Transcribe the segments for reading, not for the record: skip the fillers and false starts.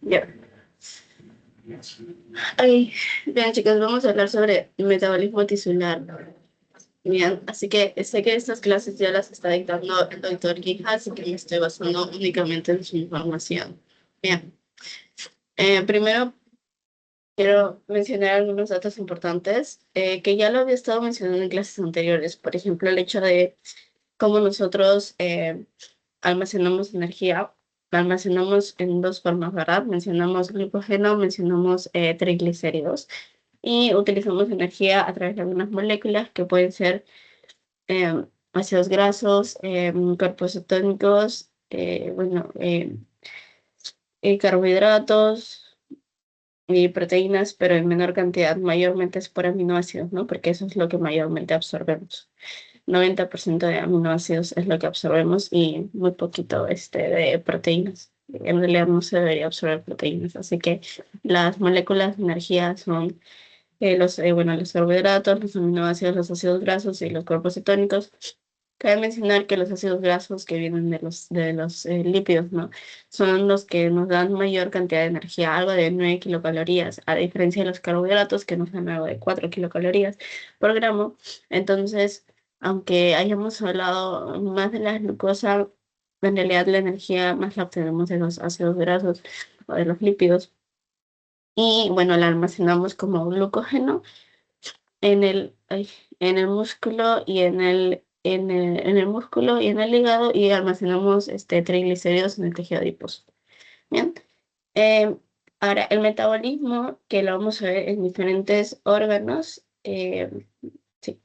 Ya. Ay, bien, chicos, vamos a hablar sobre el metabolismo tisular. Bien, así que sé que estas clases ya las está dictando el doctor Guija, así que me estoy basando únicamente en su información. Bien, primero quiero mencionar algunos datos importantes que ya lo había estado mencionando en clases anteriores. Por ejemplo, el hecho de cómo nosotros almacenamos energía. La almacenamos en dos formas, ¿verdad? Mencionamos glucógeno, mencionamos triglicéridos y utilizamos energía a través de algunas moléculas que pueden ser ácidos grasos, cuerpos cetónicos, carbohidratos y proteínas, pero en menor cantidad, mayormente es por aminoácidos, ¿no? Porque eso es lo que mayormente absorbemos. 90% de aminoácidos es lo que absorbemos y muy poquito de proteínas. En realidad no se debería absorber proteínas, así que las moléculas de energía son los carbohidratos, los aminoácidos, los ácidos grasos y los cuerpos cetónicos. Cabe mencionar que los ácidos grasos que vienen de los lípidos, ¿no? Son los que nos dan mayor cantidad de energía, algo de 9 kilocalorías, a diferencia de los carbohidratos que nos dan algo de 4 kilocalorías por gramo. Entonces, aunque hayamos hablado más de la glucosa, en realidad la energía más la obtenemos de los ácidos grasos o de los lípidos. Y bueno, la almacenamos como glucógeno en el músculo y en el músculo y en el hígado y almacenamos triglicéridos en el tejido adiposo. Bien. Eh, Ahora, el metabolismo, que lo vamos a ver en diferentes órganos, sí,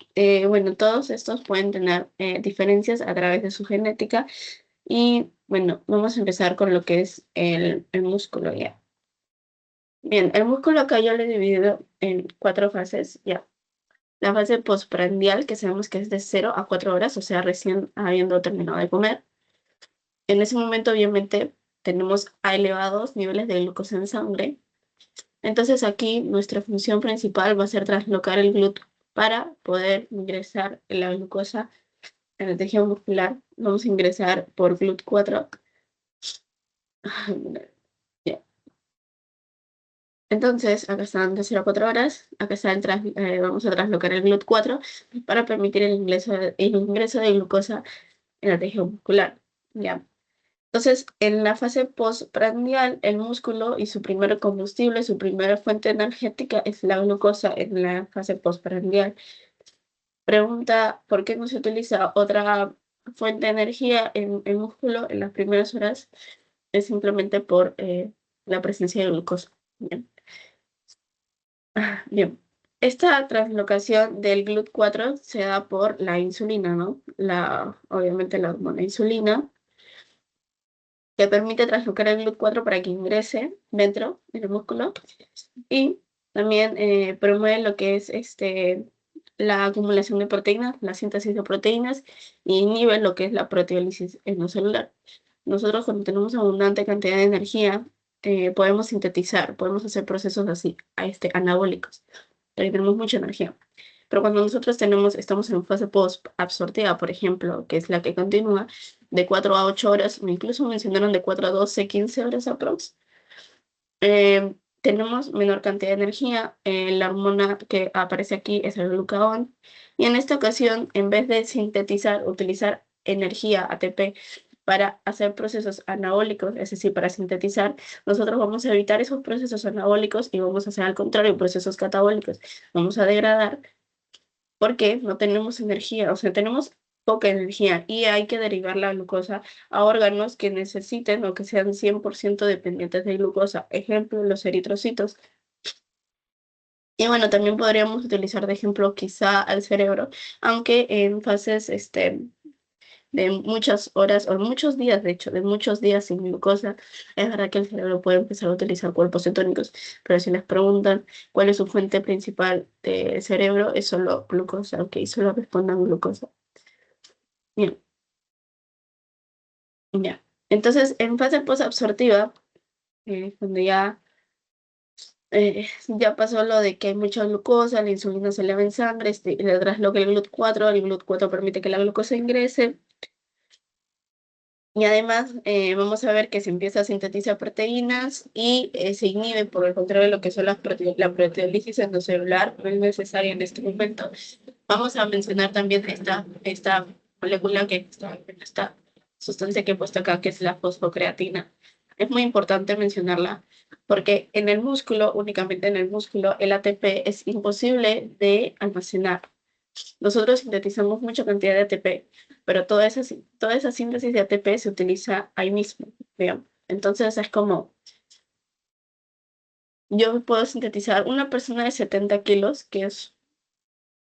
bueno, todos estos pueden tener diferencias a través de su genética y bueno, vamos a empezar con lo que es el músculo ya. Bien, el músculo acá yo lo he dividido en cuatro fases ya. La fase postprandial, que sabemos que es de 0 a 4 horas, o sea, recién habiendo terminado de comer. En ese momento, obviamente, tenemos a elevados niveles de glucosa en sangre. Entonces, aquí nuestra función principal va a ser translocar el GLUT para poder ingresar la glucosa en el tejido muscular. Vamos a ingresar por GLUT4. Ya. Entonces, acá están de 0 a 4 horas. Acá está vamos a translocar el GLUT4 para permitir el ingreso de glucosa en el tejido muscular. ¿Ya? Entonces, en la fase postprandial, el músculo y su primer combustible, su primera fuente energética es la glucosa en la fase postprandial. Pregunta, ¿por qué no se utiliza otra fuente de energía en el músculo en las primeras horas? Es simplemente por la presencia de glucosa. Bien. Bien. Esta translocación del GLUT4 se da por la insulina, ¿no? Obviamente la hormona insulina que permite translocar el GLUT4 para que ingrese dentro del músculo y también promueve lo que es la acumulación de proteínas, la síntesis de proteínas y inhibe lo que es la proteólisis celular. Nosotros cuando tenemos abundante cantidad de energía podemos sintetizar, podemos hacer procesos así, anabólicos, porque tenemos mucha energía. Pero cuando nosotros estamos en fase post-absortiva, por ejemplo, que es la que continúa de 4 a 8 horas, o incluso mencionaron de 4 a 12, 15 horas aprox, tenemos menor cantidad de energía. La hormona que aparece aquí es el glucagón. Y en esta ocasión, en vez de sintetizar, utilizar energía ATP para hacer procesos anabólicos, es decir, para sintetizar, nosotros vamos a evitar esos procesos anabólicos y vamos a hacer al contrario, procesos catabólicos. Vamos a degradar porque no tenemos energía, o sea, tenemos poca energía y hay que derivar la glucosa a órganos que necesiten o que sean 100% dependientes de glucosa. Ejemplo, los eritrocitos. Y bueno, también podríamos utilizar de ejemplo quizá al cerebro, aunque en fases de muchas horas o muchos días, de hecho, de muchos días sin glucosa, es verdad que el cerebro puede empezar a utilizar cuerpos cetónicos, pero si les preguntan cuál es su fuente principal de cerebro, es solo glucosa, ok, solo respondan glucosa. Bien, ya. Entonces, en fase posabsortiva, cuando ya pasó lo de que hay mucha glucosa, la insulina se eleva en sangre, le trasloca el GLUT4 permite que la glucosa ingrese. Y además vamos a ver que se empieza a sintetizar proteínas y se inhibe por el contrario de lo que son la proteólisis endocelular, no es necesaria en este momento. Vamos a mencionar también esta molécula esta sustancia que he puesto acá, que es la fosfocreatina. Es muy importante mencionarla porque en el músculo, únicamente en el músculo, el ATP es imposible de almacenar. Nosotros sintetizamos mucha cantidad de ATP, pero toda esa síntesis de ATP se utiliza ahí mismo, digamos. Entonces es como, yo puedo sintetizar una persona de 70 kilos, que es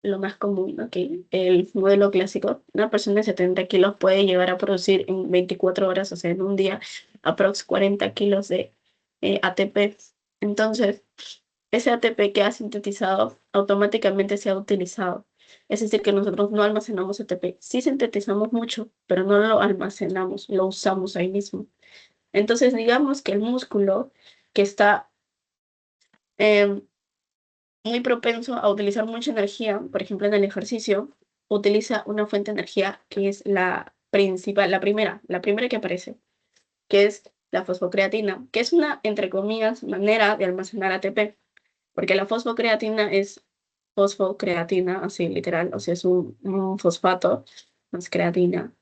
lo más común, ¿ok? El modelo clásico, una persona de 70 kilos puede llegar a producir en 24 horas, o sea, en un día, aprox 40 kilos de ATP. Entonces, ese ATP que ha sintetizado automáticamente se ha utilizado. Es decir, que nosotros no almacenamos ATP. Sí sintetizamos mucho, pero no lo almacenamos, lo usamos ahí mismo. Entonces, digamos que el músculo que está em, muy propenso a utilizar mucha energía, por ejemplo, en el ejercicio, utiliza una fuente de energía que es la principal, la primera que aparece, que es la fosfocreatina, que es una, entre comillas, manera de almacenar ATP. Porque la fosfocreatina es fosfocreatina, así literal, o sea, es un fosfato más creatina,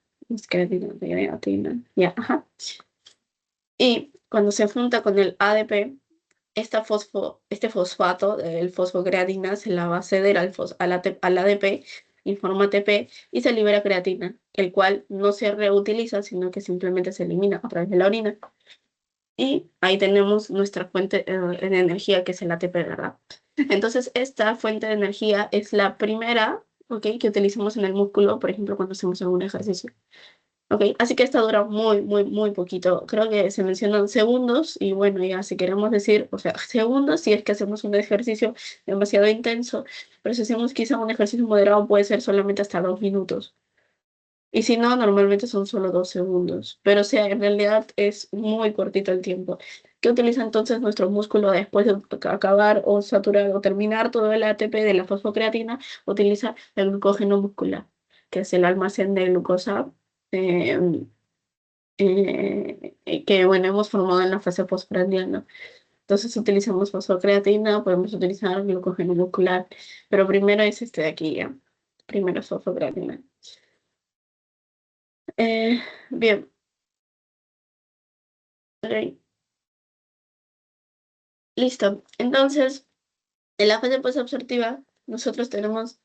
ya, ajá. Y cuando se junta con el ADP, este fosfato, el fosfocreatina, se la va a ceder al ADP y forma ATP y se libera creatina, el cual no se reutiliza, sino que simplemente se elimina a través de la orina. Y ahí tenemos nuestra fuente de energía, que es el ATP, ¿verdad? Entonces, esta fuente de energía es la primera, ¿ok? Que utilizamos en el músculo, por ejemplo, cuando hacemos algún ejercicio. ¿Ok? Así que esta dura muy, muy, muy poquito. Creo que se mencionan segundos y bueno, ya si queremos decir, o sea, segundos si es que hacemos un ejercicio demasiado intenso, pero si hacemos quizá un ejercicio moderado puede ser solamente hasta 2 minutos. Y si no, normalmente son solo 2 segundos. Pero o sea, en realidad es muy cortito el tiempo. ¿Qué utiliza entonces nuestro músculo después de acabar o saturar o terminar todo el ATP de la fosfocreatina? Utiliza el glucógeno muscular, que es el almacén de glucosa eh, que, bueno, hemos formado en la fase postprandial, ¿no? Entonces utilizamos fosfocreatina, podemos utilizar glucógeno muscular, pero primero es este de aquí, ¿ya? Primero es fosfocreatina. Eh, bien. Ok. Listo. Entonces, en la fase posabsortiva, nosotros tenemos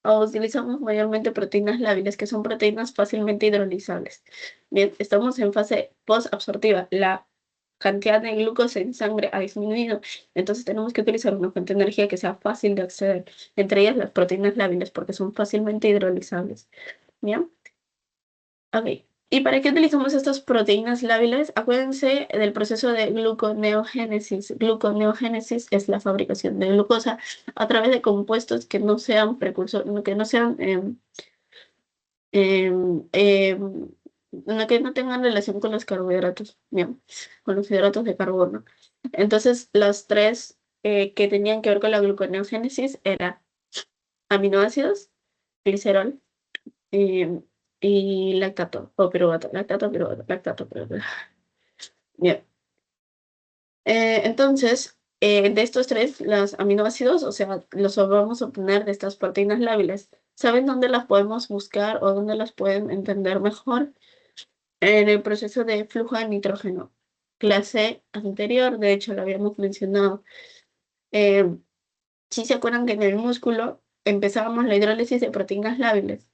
o utilizamos mayormente proteínas lábiles, que son proteínas fácilmente hidrolizables. Bien, estamos en fase posabsortiva. La cantidad de glucosa en sangre ha disminuido, entonces tenemos que utilizar una fuente de energía que sea fácil de acceder, entre ellas las proteínas lábiles, porque son fácilmente hidrolizables. ¿Bien? Ok. ¿Y para qué utilizamos estas proteínas lábiles? Acuérdense del proceso de gluconeogénesis. Gluconeogénesis es la fabricación de glucosa a través de compuestos que no sean precursores, que no sean, que no tengan relación con los carbohidratos, bien, con los hidratos de carbono. Entonces, las tres que tenían que ver con la gluconeogénesis eran aminoácidos, glicerol, eh, y lactato, o piruvato, lactato, piruvato. Bien. Entonces, de estos tres, los aminoácidos, o sea, los vamos a obtener de estas proteínas lábiles. ¿Saben dónde las podemos buscar o dónde las pueden entender mejor? En el proceso de flujo de nitrógeno. Clase anterior, de hecho, lo habíamos mencionado. Eh, si se acuerdan que en el músculo empezábamos la hidrólisis de proteínas lábiles.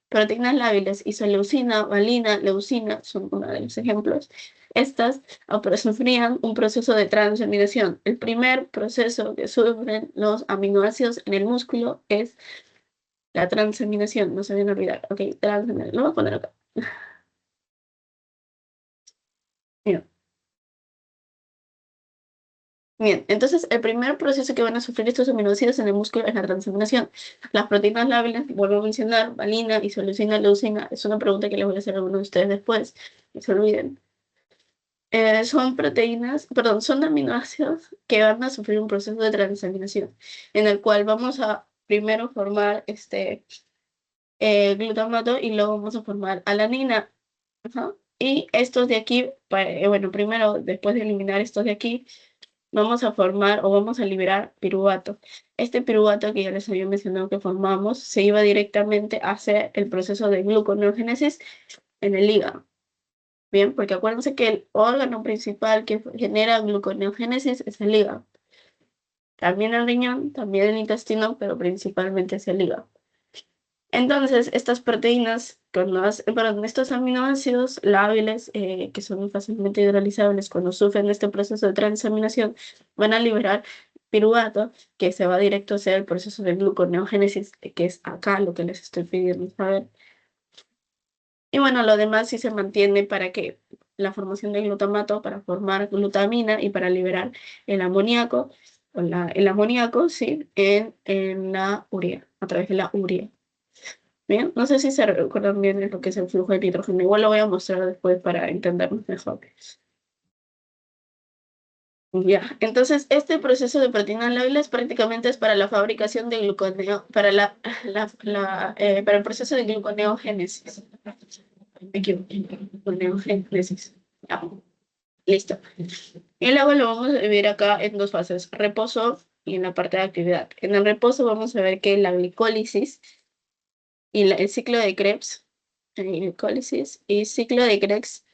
Proteínas lábiles, isoleucina, valina, leucina, son uno de los ejemplos. Estas sufrían un proceso de transaminación. El primer proceso que sufren los aminoácidos en el músculo es la transaminación. No se deben olvidar. Ok, transaminación. Lo voy a poner acá. Bien. Bien, entonces el primer proceso que van a sufrir estos aminoácidos en el músculo es la transaminación. Las proteínas lábiles, vuelvo a mencionar, valina, isoleucina, leucina, es una pregunta que les voy a hacer a algunos de ustedes después, no se olviden. Son proteínas, perdón, son aminoácidos que van a sufrir un proceso de transaminación, en el cual vamos a primero formar glutamato y luego vamos a formar alanina. Ajá. Y estos de aquí, bueno, primero, después de eliminar estos de aquí, vamos a formar o vamos a liberar piruvato. Este piruvato que ya les había mencionado que formamos, se iba directamente a hacer el proceso de gluconeogénesis en el hígado. Bien, porque acuérdense que el órgano principal que genera gluconeogénesis es el hígado. También el riñón, también el intestino, pero principalmente es el hígado. Entonces, estas proteínas, perdón, estos aminoácidos lábiles, que son fácilmente hidrolizables, cuando sufren este proceso de transaminación, van a liberar piruvato, que se va directo a hacer el proceso de gluconeogénesis, que es acá lo que les estoy pidiendo saber. Y bueno, lo demás sí se mantiene para que la formación de glutamato, para formar glutamina y para liberar el amoníaco, el amoníaco, sí, en la urea, a través de la urea. Bien, no sé si se recuerdan bien de lo que es el flujo de nitrógeno. Igual lo voy a mostrar después para entendernos mejor. Ya, entonces este proceso de proteínas lábiles prácticamente es para la fabricación de gluconeo, para el proceso de gluconeogénesis. Me equivoqué, gluconeogénesis. Ya, listo. Y luego lo vamos a dividir acá en dos fases, reposo y en la parte de actividad. En el reposo vamos a ver que la glicólisis y el ciclo de Krebs, glicólisis y ciclo de Krebs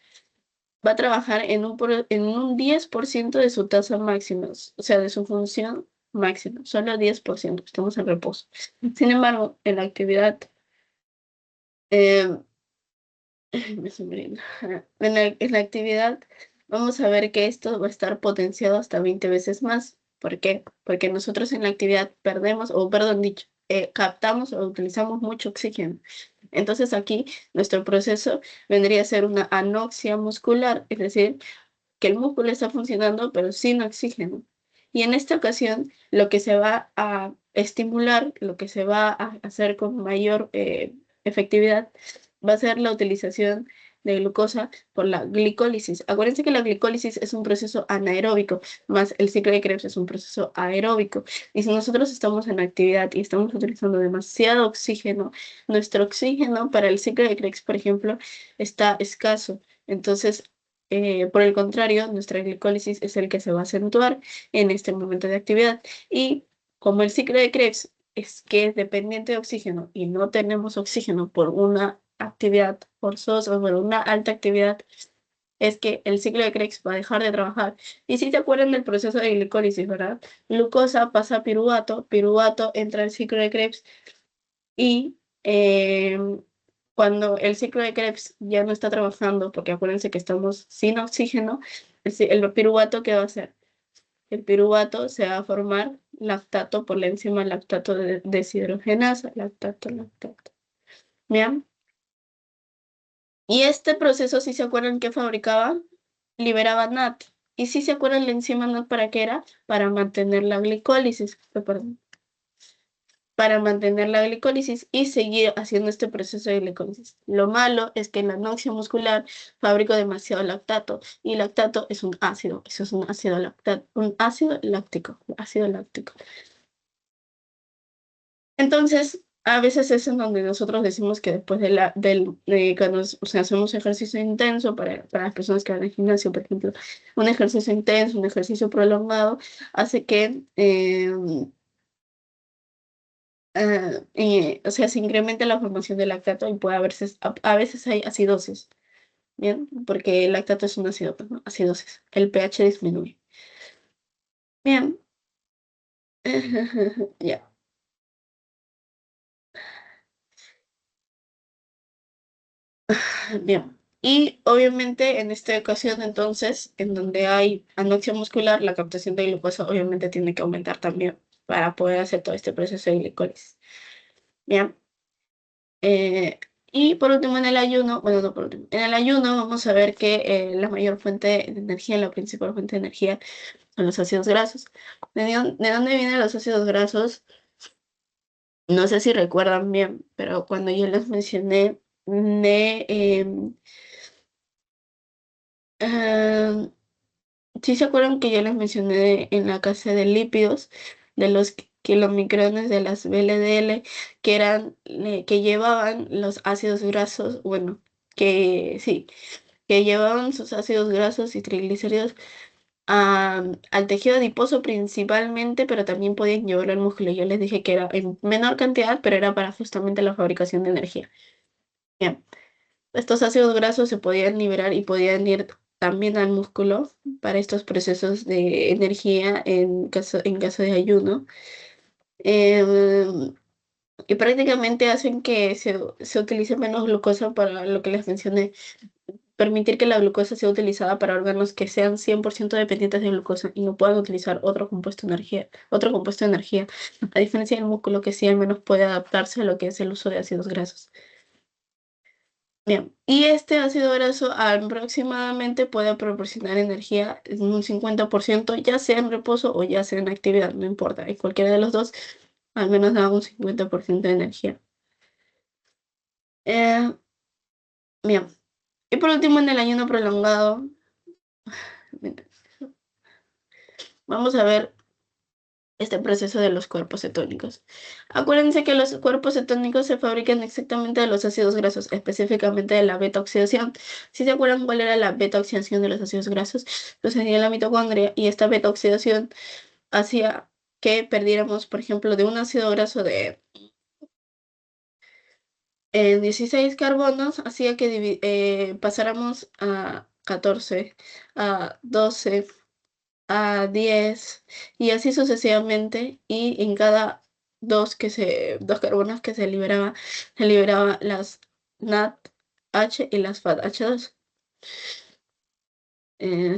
va a trabajar en un 10% de su tasa máxima, o sea, de su función máxima, solo 10%, estamos en reposo. Sin embargo, en la actividad, eh, me estoy muriendo. En la actividad vamos a ver que esto va a estar potenciado hasta 20 veces más. ¿Por qué? Porque nosotros en la actividad perdemos, o perdón dicho, captamos o utilizamos mucho oxígeno. Entonces aquí nuestro proceso vendría a ser una anoxia muscular, es decir, que el músculo está funcionando pero sin oxígeno. Y en esta ocasión lo que se va a estimular, lo que se va a hacer con mayor efectividad, va a ser la utilización de glucosa por la glicólisis. Acuérdense que la glicólisis es un proceso anaeróbico, más el ciclo de Krebs es un proceso aeróbico. Y si nosotros estamos en actividad y estamos utilizando demasiado oxígeno, nuestro oxígeno para el ciclo de Krebs, por ejemplo, está escaso. Entonces, por el contrario, nuestra glicólisis es el que se va a acentuar en este momento de actividad. Y como el ciclo de Krebs es que es dependiente de oxígeno y no tenemos oxígeno por una actividad forzosa o por una alta actividad, es que el ciclo de Krebs va a dejar de trabajar. Y si te acuerdan del proceso de glicólisis, ¿verdad? Glucosa pasa a piruvato, piruvato entra al ciclo de Krebs y cuando el ciclo de Krebs ya no está trabajando, porque acuérdense que estamos sin oxígeno, el piruvato, ¿qué va a hacer? El piruvato se va a formar lactato por la enzima lactato deshidrogenasa, lactato, lactato. ¿Bien? Y este proceso, si se acuerdan que fabricaba, liberaba NAT. Y si se acuerdan la enzima NAT, ¿para qué era? Para mantener la glicólisis, perdón, para mantener la glicólisis y seguir haciendo este proceso de glicólisis. Lo malo es que en la anoxia muscular fabrico demasiado lactato y lactato es un ácido, eso es un ácido lactato, un ácido láctico, ácido láctico. Entonces, a veces es en donde nosotros decimos que después cuando hacemos ejercicio intenso, para las personas que van al gimnasio, por ejemplo, un ejercicio intenso, un ejercicio prolongado, hace que o sea, se incrementa la formación de lactato y puede haberse, a veces hay acidosis, ¿bien? Porque el lactato es un ácido, pues, ¿no? Acidosis, el pH disminuye. Bien, ya, bien. Y obviamente en esta ocasión entonces, en donde hay anoxia muscular, la captación de glucosa obviamente tiene que aumentar también para poder hacer todo este proceso de glicólisis. Bien. Eh, y por último, en el ayuno, bueno, no por último, en el ayuno vamos a ver que la mayor fuente de energía, la principal fuente de energía son los ácidos grasos. ¿De dónde vienen los ácidos grasos? No sé si recuerdan bien, pero cuando yo les mencioné de... ah, ¿sí se acuerdan que yo les mencioné en la clase de lípidos, de los kilomicrones de las VLDL, que eran, que llevaban los ácidos grasos? Bueno, que sí. que llevaban sus ácidos grasos y triglicéridos al tejido adiposo principalmente, pero también podían llevarlo al músculo. Yo les dije que era en menor cantidad, pero era para justamente la fabricación de energía. Bien, estos ácidos grasos se podían liberar y podían ir también al músculo para estos procesos de energía en caso de ayuno. Em, y prácticamente hacen que se utilice menos glucosa para lo que les mencioné, permitir que la glucosa sea utilizada para órganos que sean 100% dependientes de glucosa y no puedan utilizar otro compuesto de energía, a diferencia del músculo que sí al menos puede adaptarse a lo que es el uso de ácidos grasos. Bien, y este ácido graso aproximadamente puede proporcionar energía en un 50%, ya sea en reposo o ya sea en actividad, no importa, en cualquiera de los dos, al menos da un 50% de energía. Eh, Bien, y por último, en el ayuno prolongado, vamos a ver este proceso de los cuerpos cetónicos. Acuérdense que los cuerpos cetónicos se fabrican exactamente de los ácidos grasos, específicamente de la beta-oxidación. Si se acuerdan cuál era la beta-oxidación de los ácidos grasos, sucedía en la mitocondria y esta beta-oxidación hacía que perdiéramos, por ejemplo, de un ácido graso de 16 carbonos, hacía que pasáramos a 14, a 12, a 10 y así sucesivamente, y en cada dos carbonos que se liberaba las NADH y las FADH2.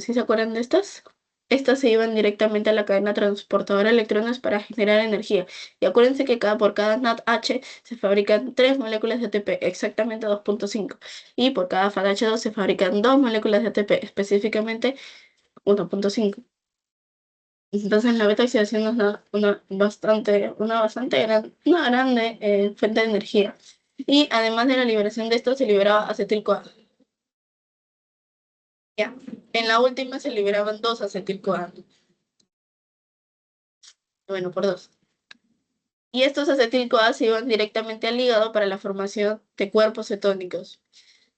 ¿Sí se acuerdan de estas? Estas se iban directamente a la cadena transportadora de electrones para generar energía. Y acuérdense que por cada NADH se fabrican 3 moléculas de ATP, exactamente 2,5. Y por cada FADH2 se fabrican 2 moléculas de ATP, específicamente 1,5. Entonces la beta oxidación nos da una grande fuente de energía. Y además de la liberación de esto, se liberaba acetil-CoA. Ya. En la última se liberaban 2 acetil-CoA. Bueno, por 2. Y estos acetil-CoA se iban directamente al hígado para la formación de cuerpos cetónicos.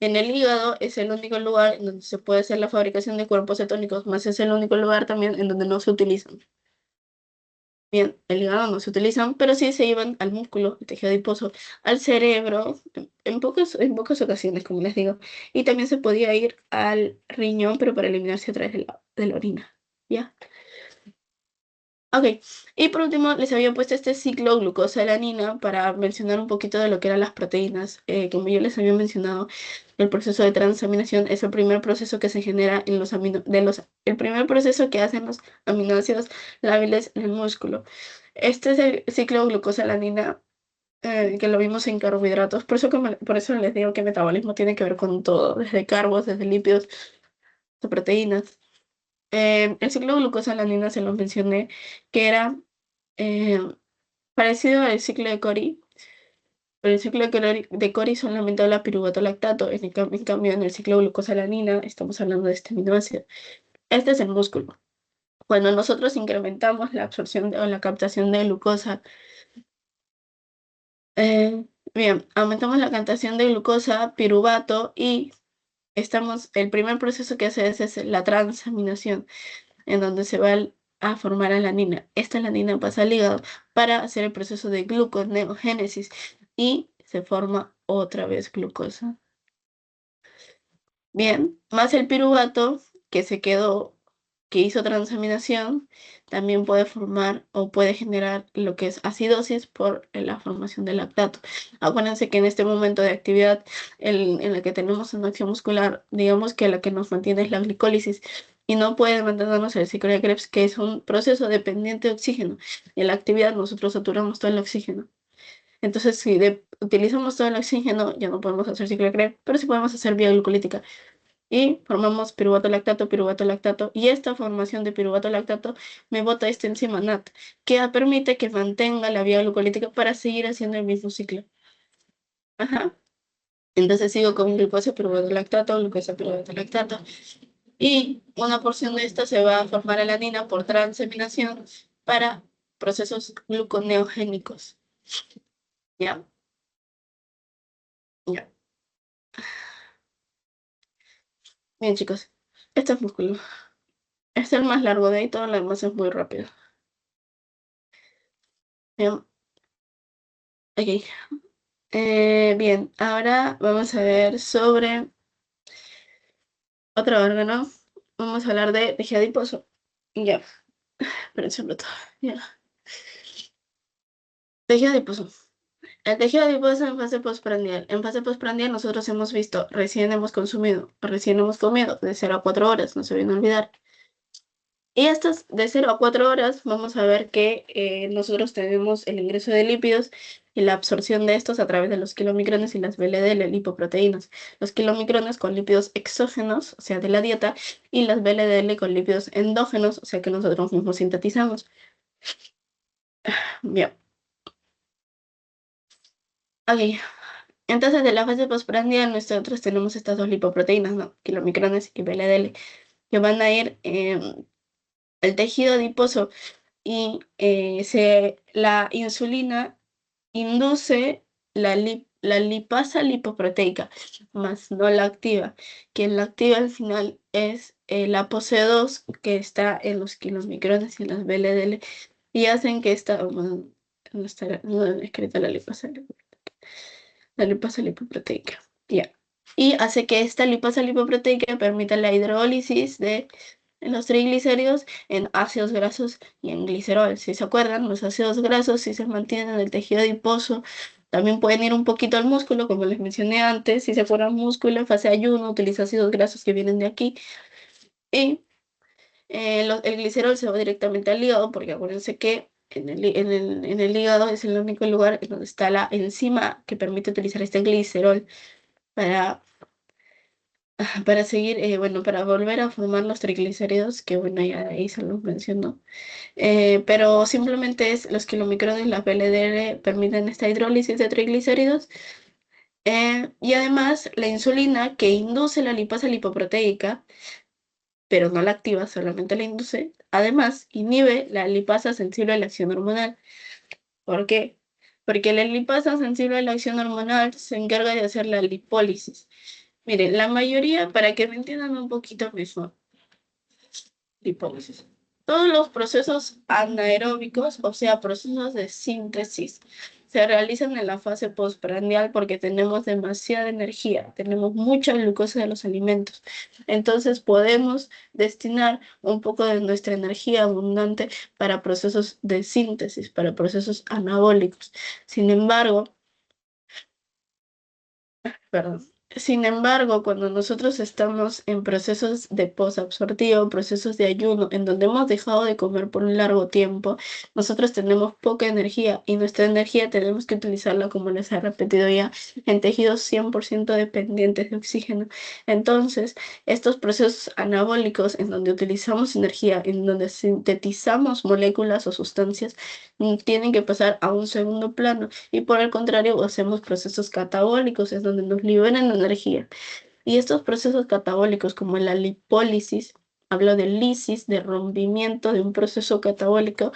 En el hígado es el único lugar en donde se puede hacer la fabricación de cuerpos cetónicos, más es el único lugar también en donde no se utilizan. Bien, el hígado no se utilizan, pero sí se iban al músculo, el tejido adiposo, al cerebro, en pocas ocasiones, como les digo. Y también se podía ir al riñón, pero para eliminarse a través de la orina. ¿Ya? Ok, y por último les había puesto este ciclo glucosa-alanina para mencionar un poquito de lo que eran las proteínas. Como yo les había mencionado, el proceso de transaminación es el primer proceso que se genera en el primer proceso que hacen los aminoácidos lábiles en el músculo. Este es el ciclo glucosa-alanina, que lo vimos en carbohidratos. Por eso les digo que el metabolismo tiene que ver con todo, desde carbos, desde lípidos, de proteínas. El ciclo glucosa-alanina se lo mencioné, que era eh, parecido al ciclo de Cori, pero el ciclo de Cori solamente habla piruvato lactato. En cambio, en el ciclo glucosalanina estamos hablando de este aminoácido. Este es el músculo. Cuando nosotros incrementamos la absorción o la captación de glucosa, bien, aumentamos la captación de glucosa, piruvato, y el primer proceso que hace es la transaminación, en donde se va a formar alanina. Esta alanina pasa al hígado para hacer el proceso de gluconeogénesis y se forma otra vez glucosa. Bien, más el piruvato que hizo transaminación, también puede formar o puede generar lo que es acidosis por la formación de lactato. Acuérdense que en este momento de actividad en la que tenemos una acción muscular, digamos que la que nos mantiene es la glicólisis y no puede mantenernos el ciclo de Krebs, que es un proceso dependiente de oxígeno. En la actividad nosotros saturamos todo el oxígeno. Entonces, si utilizamos todo el oxígeno, ya no podemos hacer ciclo de Krebs, pero sí podemos hacer vía glucolítica y formamos piruvato lactato, y esta formación de piruvato lactato me bota esta enzima NAT, que permite que mantenga la vía glucolítica para seguir haciendo el mismo ciclo. Ajá. Entonces sigo con glucosa, piruvato lactato, y una porción de esta se va a formar alanina por transaminación para procesos gluconeogénicos. ¿Ya? Ya. Bien, chicos. Este es músculo. Este es el más largo de ahí, todo lo demás es muy rápido. Bien, ok. Bien, ahora vamos a ver sobre otro órgano. Vamos a hablar de tejido adiposo. Ya, espérense un rato. Ya. Tejido adiposo. El tejido adiposo en fase postprandial. En fase postprandial nosotros hemos visto, recién hemos comido de 0 a 4 horas, no se olviden olvidar. Y estas de 0 a 4 horas vamos a ver que nosotros tenemos el ingreso de lípidos y la absorción de estos a través de los kilomicrones y las VLDL, lipoproteínas. Los kilomicrones con lípidos exógenos, o sea, de la dieta, y las VLDL con lípidos endógenos, o sea, que nosotros mismos sintetizamos. Bien, ok. Entonces, de la fase postprandial, nosotros tenemos estas dos lipoproteínas, ¿no? Kilomicrones y VLDL, que van a ir al tejido adiposo y la insulina induce la lipasa lipoproteica, más no la activa. Quien la activa al final es la ApoC2 que está en los kilomicrones y en las VLDL y hacen que esta, bueno, no está no escrita la lipasa lipoproteica. Ya. Y hace que esta lipasa lipoproteica permita la hidrólisis de los triglicéridos en ácidos grasos y en glicerol. Si se acuerdan, los ácidos grasos, si se mantienen en el tejido adiposo, también pueden ir un poquito al músculo, como les mencioné antes. Si se fuera al músculo en fase ayuno, utiliza ácidos grasos que vienen de aquí. Y el glicerol se va directamente al hígado, porque acuérdense que en el hígado es el único lugar en donde está la enzima que permite utilizar este glicerol para, para seguir, bueno, para volver a formar los triglicéridos, que bueno, ya ahí se los mencionó. Pero simplemente es los kilomicrones, las VLDL permiten esta hidrólisis de triglicéridos. Y además la insulina que induce la lipasa lipoproteica, pero no la activa, solamente la induce, además inhibe la lipasa sensible a la acción hormonal. ¿Por qué? Porque la lipasa sensible a la acción hormonal se encarga de hacer la lipólisis. Miren, la mayoría, para que me entiendan un poquito mejor, lipólisis. Todos los procesos anaeróbicos, o sea, procesos de síntesis, se realizan en la fase postprandial porque tenemos demasiada energía, tenemos mucha glucosa de los alimentos. Entonces podemos destinar un poco de nuestra energía abundante para procesos de síntesis, para procesos anabólicos. Sin embargo, perdón. Sin embargo, cuando nosotros estamos en procesos de posabsortivo, procesos de ayuno, en donde hemos dejado de comer por un largo tiempo, nosotros tenemos poca energía y nuestra energía tenemos que utilizarla, como les he repetido ya, en tejidos 100% dependientes de oxígeno. Entonces, estos procesos anabólicos en donde utilizamos energía, en donde sintetizamos moléculas o sustancias, tienen que pasar a un segundo plano y por el contrario hacemos procesos catabólicos, es donde nos liberan energía. Y estos procesos catabólicos, como la lipólisis, hablo de lisis, de rompimiento de un proceso catabólico.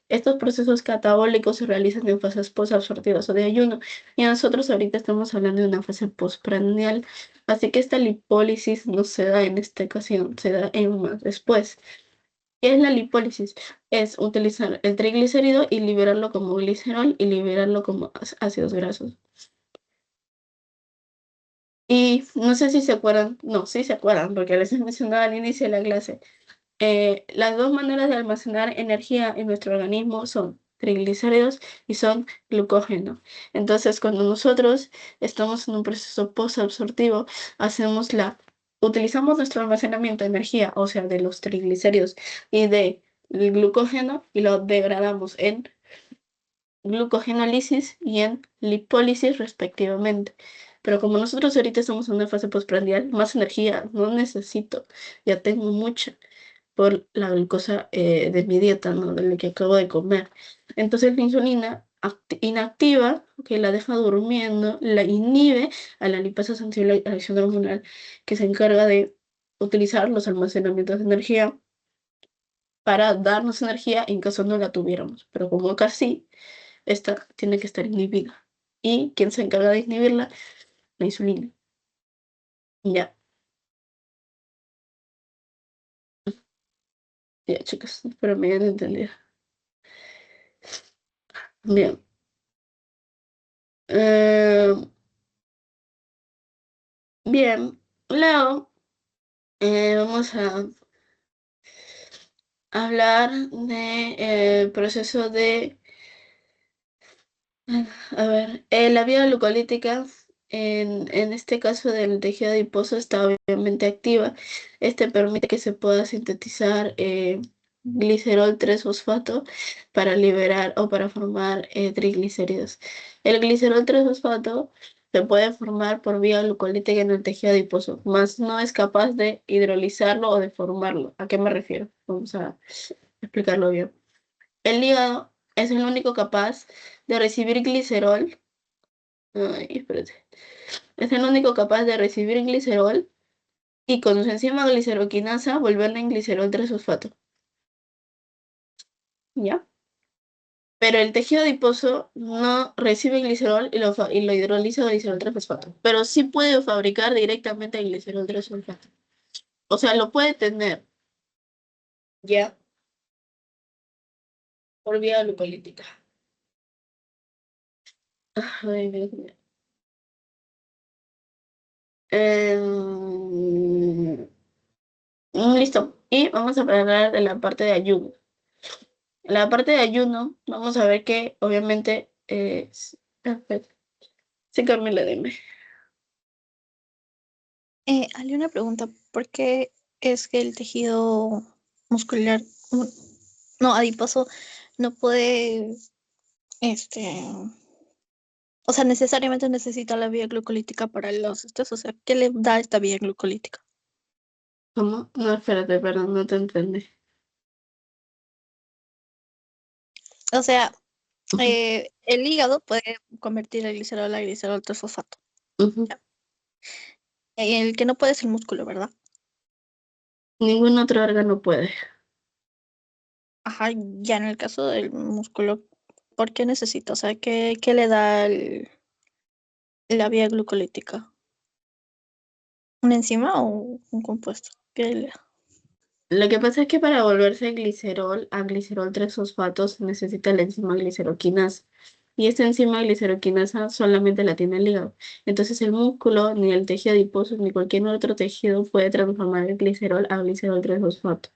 Estos procesos catabólicos se realizan en fases posabsortivas o de ayuno, y nosotros ahorita estamos hablando de una fase postprandial, así que esta lipólisis no se da en esta ocasión, se da en más después. ¿Qué es la lipólisis? Es utilizar el triglicérido y liberarlo como glicerol y liberarlo como ácidos grasos. Y no sé si se acuerdan, no, sí se acuerdan, porque les he mencionado al inicio de la clase. Las dos maneras de almacenar energía en nuestro organismo son triglicéridos y son glucógeno. Entonces, cuando nosotros estamos en un proceso posabsortivo, utilizamos nuestro almacenamiento de energía, o sea, de los triglicéridos y del glucógeno, y lo degradamos en glucogenólisis y en lipólisis respectivamente. Pero como nosotros ahorita estamos en una fase postprandial, más energía no necesito, ya tengo mucha por la glucosa de mi dieta, ¿no? De lo que acabo de comer. Entonces la insulina inactiva, que la deja durmiendo, la inhibe a la lipasa sensible a la acción hormonal, que se encarga de utilizar los almacenamientos de energía para darnos energía en caso no la tuviéramos. Pero como casi, esta tiene que estar inhibida. ¿Y quién se encarga de inhibirla? La insulina. Ya. Ya, chicos, espero me hayan entendido. Bien. Eh, bien. Luego, vamos a hablar de proceso de, a ver, la vía glucolítica, en este caso del tejido adiposo, está obviamente activa. Este permite que se pueda sintetizar glicerol 3-fosfato para liberar o para formar triglicéridos. El glicerol 3-fosfato se puede formar por vía glucolítica en el tejido adiposo, mas no es capaz de hidrolizarlo o de formarlo. ¿A qué me refiero? Vamos a explicarlo bien. El hígado es el único capaz de recibir glicerol. Ay, espérate. Es el único capaz de recibir glicerol y con su enzima gliceroquinasa volverla en glicerol 3-fosfato. ¿Ya? Pero el tejido adiposo no recibe glicerol y lo hidroliza a glicerol 3-fosfato. Pero sí puede fabricar directamente el glicerol 3-fosfato. O sea, lo puede tener ya por vía glucolítica. Ay, Dios mío. Listo. Y vamos a hablar de la parte de ayuno. En la parte de ayuno, vamos a ver que obviamente es... Espera, sí, Camila, dime. Ale, una pregunta, ¿por qué es que el tejido muscular, mm, no, adiposo, no puede, este, o sea, necesariamente necesita la vía glucolítica para los estos, o sea, ¿qué le da esta vía glucolítica? ¿Cómo? No, espérate, perdón, no te entendí. O sea, Ujú, el hígado puede convertir el glicerol a glicerol 3-fosfato. ujú. Ya. El que no puede es el músculo, ¿verdad? Ningún otro órgano puede. Ajá, ya en el caso del músculo, ¿por qué necesita? O sea, ¿qué le da la vía glucolítica? ¿Una enzima o un compuesto? Lo que pasa es que para volverse glicerol a glicerol 3-fosfato se necesita la enzima gliceroquinasa. Y esta enzima gliceroquinasa solamente la tiene el hígado. Entonces el músculo, ni el tejido adiposo, ni cualquier otro tejido puede transformar el glicerol a glicerol 3-fosfato.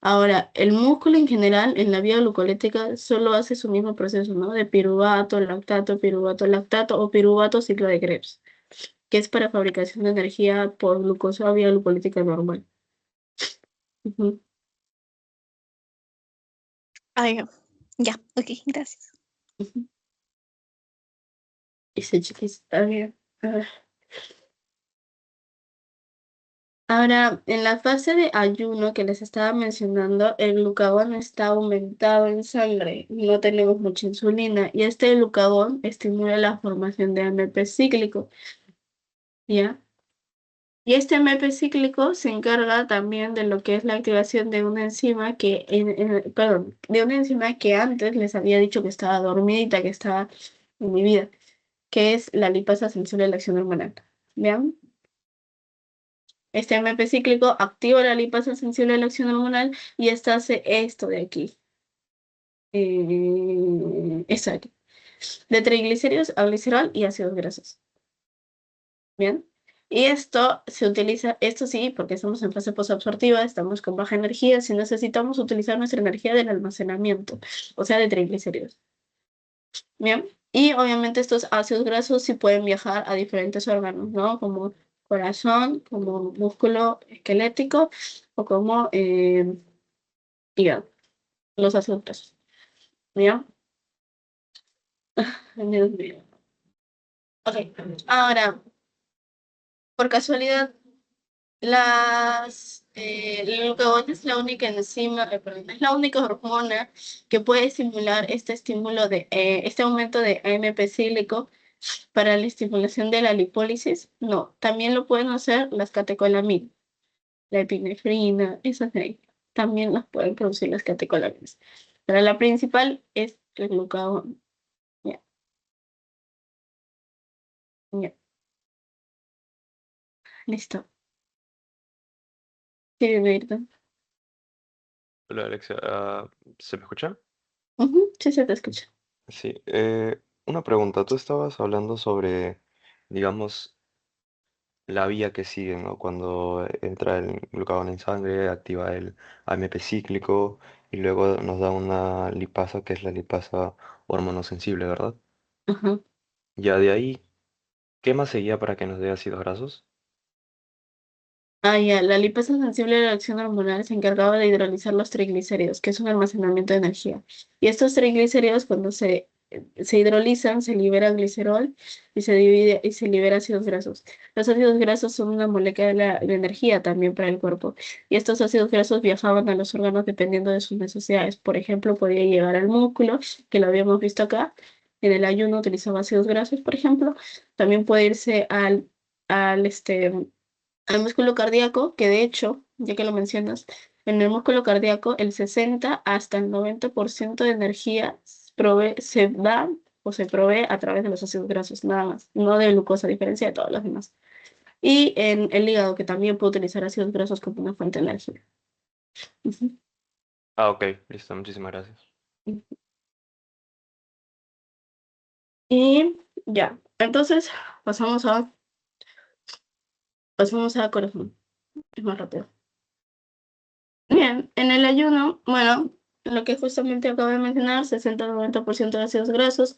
Ahora, el músculo en general en la vía glucolítica solo hace su mismo proceso, ¿no? De piruvato, lactato o piruvato ciclo de Krebs, que es para fabricación de energía por glucosa vía glucolítica normal. Ujú. Ah, ya, ya, ok, gracias. Ujú. Ese chiquis está bien. A ver. Ahora, en la fase de ayuno que les estaba mencionando, el glucagón está aumentado en sangre, no tenemos mucha insulina y este glucagón estimula la formación de AMP cíclico, ¿ya? Y este MP cíclico se encarga también de lo que es la activación de una enzima que, perdón, de una enzima que antes les había dicho que estaba dormidita, que estaba inhibida, que es la lipasa sensible a la acción hormonal. ¿Vean? Este MP cíclico activa la lipasa sensible a la acción hormonal y esta hace esto de aquí. Exacto. De triglicéridos a glicerol y ácidos grasos. Bien. Y esto se utiliza, esto sí, porque estamos en fase posabsortiva, estamos con baja energía, si necesitamos utilizar nuestra energía del almacenamiento, o sea, de triglicéridos. Bien. Y obviamente estos ácidos grasos sí pueden viajar a diferentes órganos, ¿no? Como corazón, como músculo esquelético o como hígado, los ácidos grasos. ¿Bien? Ay, Dios mío. Ok. Ahora, por casualidad, el glucagón es la única enzima, perdón, es la única hormona que puede estimular este estímulo este aumento de AMP cíclico para la estimulación de la lipólisis. No, también lo pueden hacer las catecolaminas, la epinefrina, esas de ahí. También las pueden producir las catecolaminas. Pero la principal es el glucagón. Ya, ya, listo. Sí, Virgo. Hola Alexia, ¿se me escucha? Ujú, sí, se te escucha. Sí, una pregunta, tú estabas hablando sobre, digamos, la vía que sigue, ¿no? Cuando entra el glucagón en sangre, activa el AMP cíclico y luego nos da una lipasa que es la lipasa hormonosensible, ¿verdad? Ajá. Ya de ahí, ¿qué más seguía para que nos dé ácidos grasos? Ah, ya, la lipasa sensible de la acción hormonal se encargaba de hidrolizar los triglicéridos, que es un almacenamiento de energía. Y estos triglicéridos, cuando se hidrolizan, se libera glicerol y se divide y se libera ácidos grasos. Los ácidos grasos son una molécula de energía también para el cuerpo. Y estos ácidos grasos viajaban a los órganos dependiendo de sus necesidades. Por ejemplo, podía llegar al músculo, que lo habíamos visto acá. En el ayuno utilizaba ácidos grasos, por ejemplo. También puede irse al músculo cardíaco, que de hecho, ya que lo mencionas, en el músculo cardíaco el 60 hasta el 90% de energía se da o se provee a través de los ácidos grasos, nada más, no de glucosa, a diferencia de todos los demás. Y en el hígado, que también puede utilizar ácidos grasos como una fuente de energía. Ujú. Ah, ok, listo, muchísimas gracias. Y ya, entonces pasamos a, pasamos a corazón, es más rápido. Bien, en el ayuno, bueno, lo que justamente acabo de mencionar, 60-90% de ácidos grasos.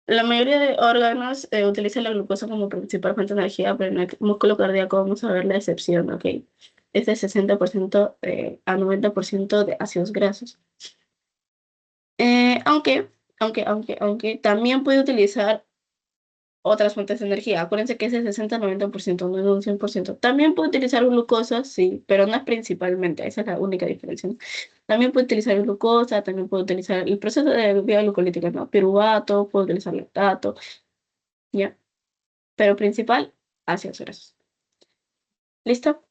La mayoría de órganos utilizan la glucosa como principal fuente de energía, pero en el músculo cardíaco vamos a ver la excepción, ¿ok? Es de 60% a 90% de ácidos grasos. Aunque también puede utilizar otras fuentes de energía. Acuérdense que ese 60-90%, no es un 100%. También puede utilizar glucosa, sí, pero no es principalmente, esa es la única diferencia, ¿no? También puede utilizar glucosa, también puede utilizar el proceso de vía glucolítica, ¿no? Piruvato, puede utilizar lactato, ¿ya? Pero principal, ácidos grasos. ¿Listo?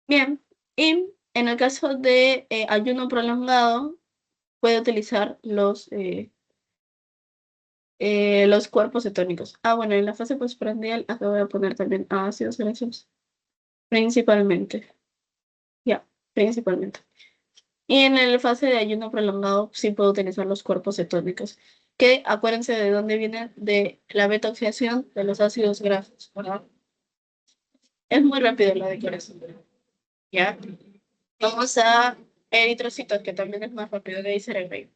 Bien. Y en el caso de ayuno prolongado, puede utilizar los cuerpos cetónicos. Ah, bueno, en la fase postprandial acabo de poner también ácidos grasos. Principalmente, ya, principalmente. Y en la fase de ayuno prolongado sí puedo utilizar los cuerpos cetónicos, que acuérdense de dónde vienen de la beta-oxidación de los ácidos grasos, ¿verdad? Es muy rápido la decoración, ¿ya? Vamos a eritrocitos, que también es más rápido, de ahí será el rey.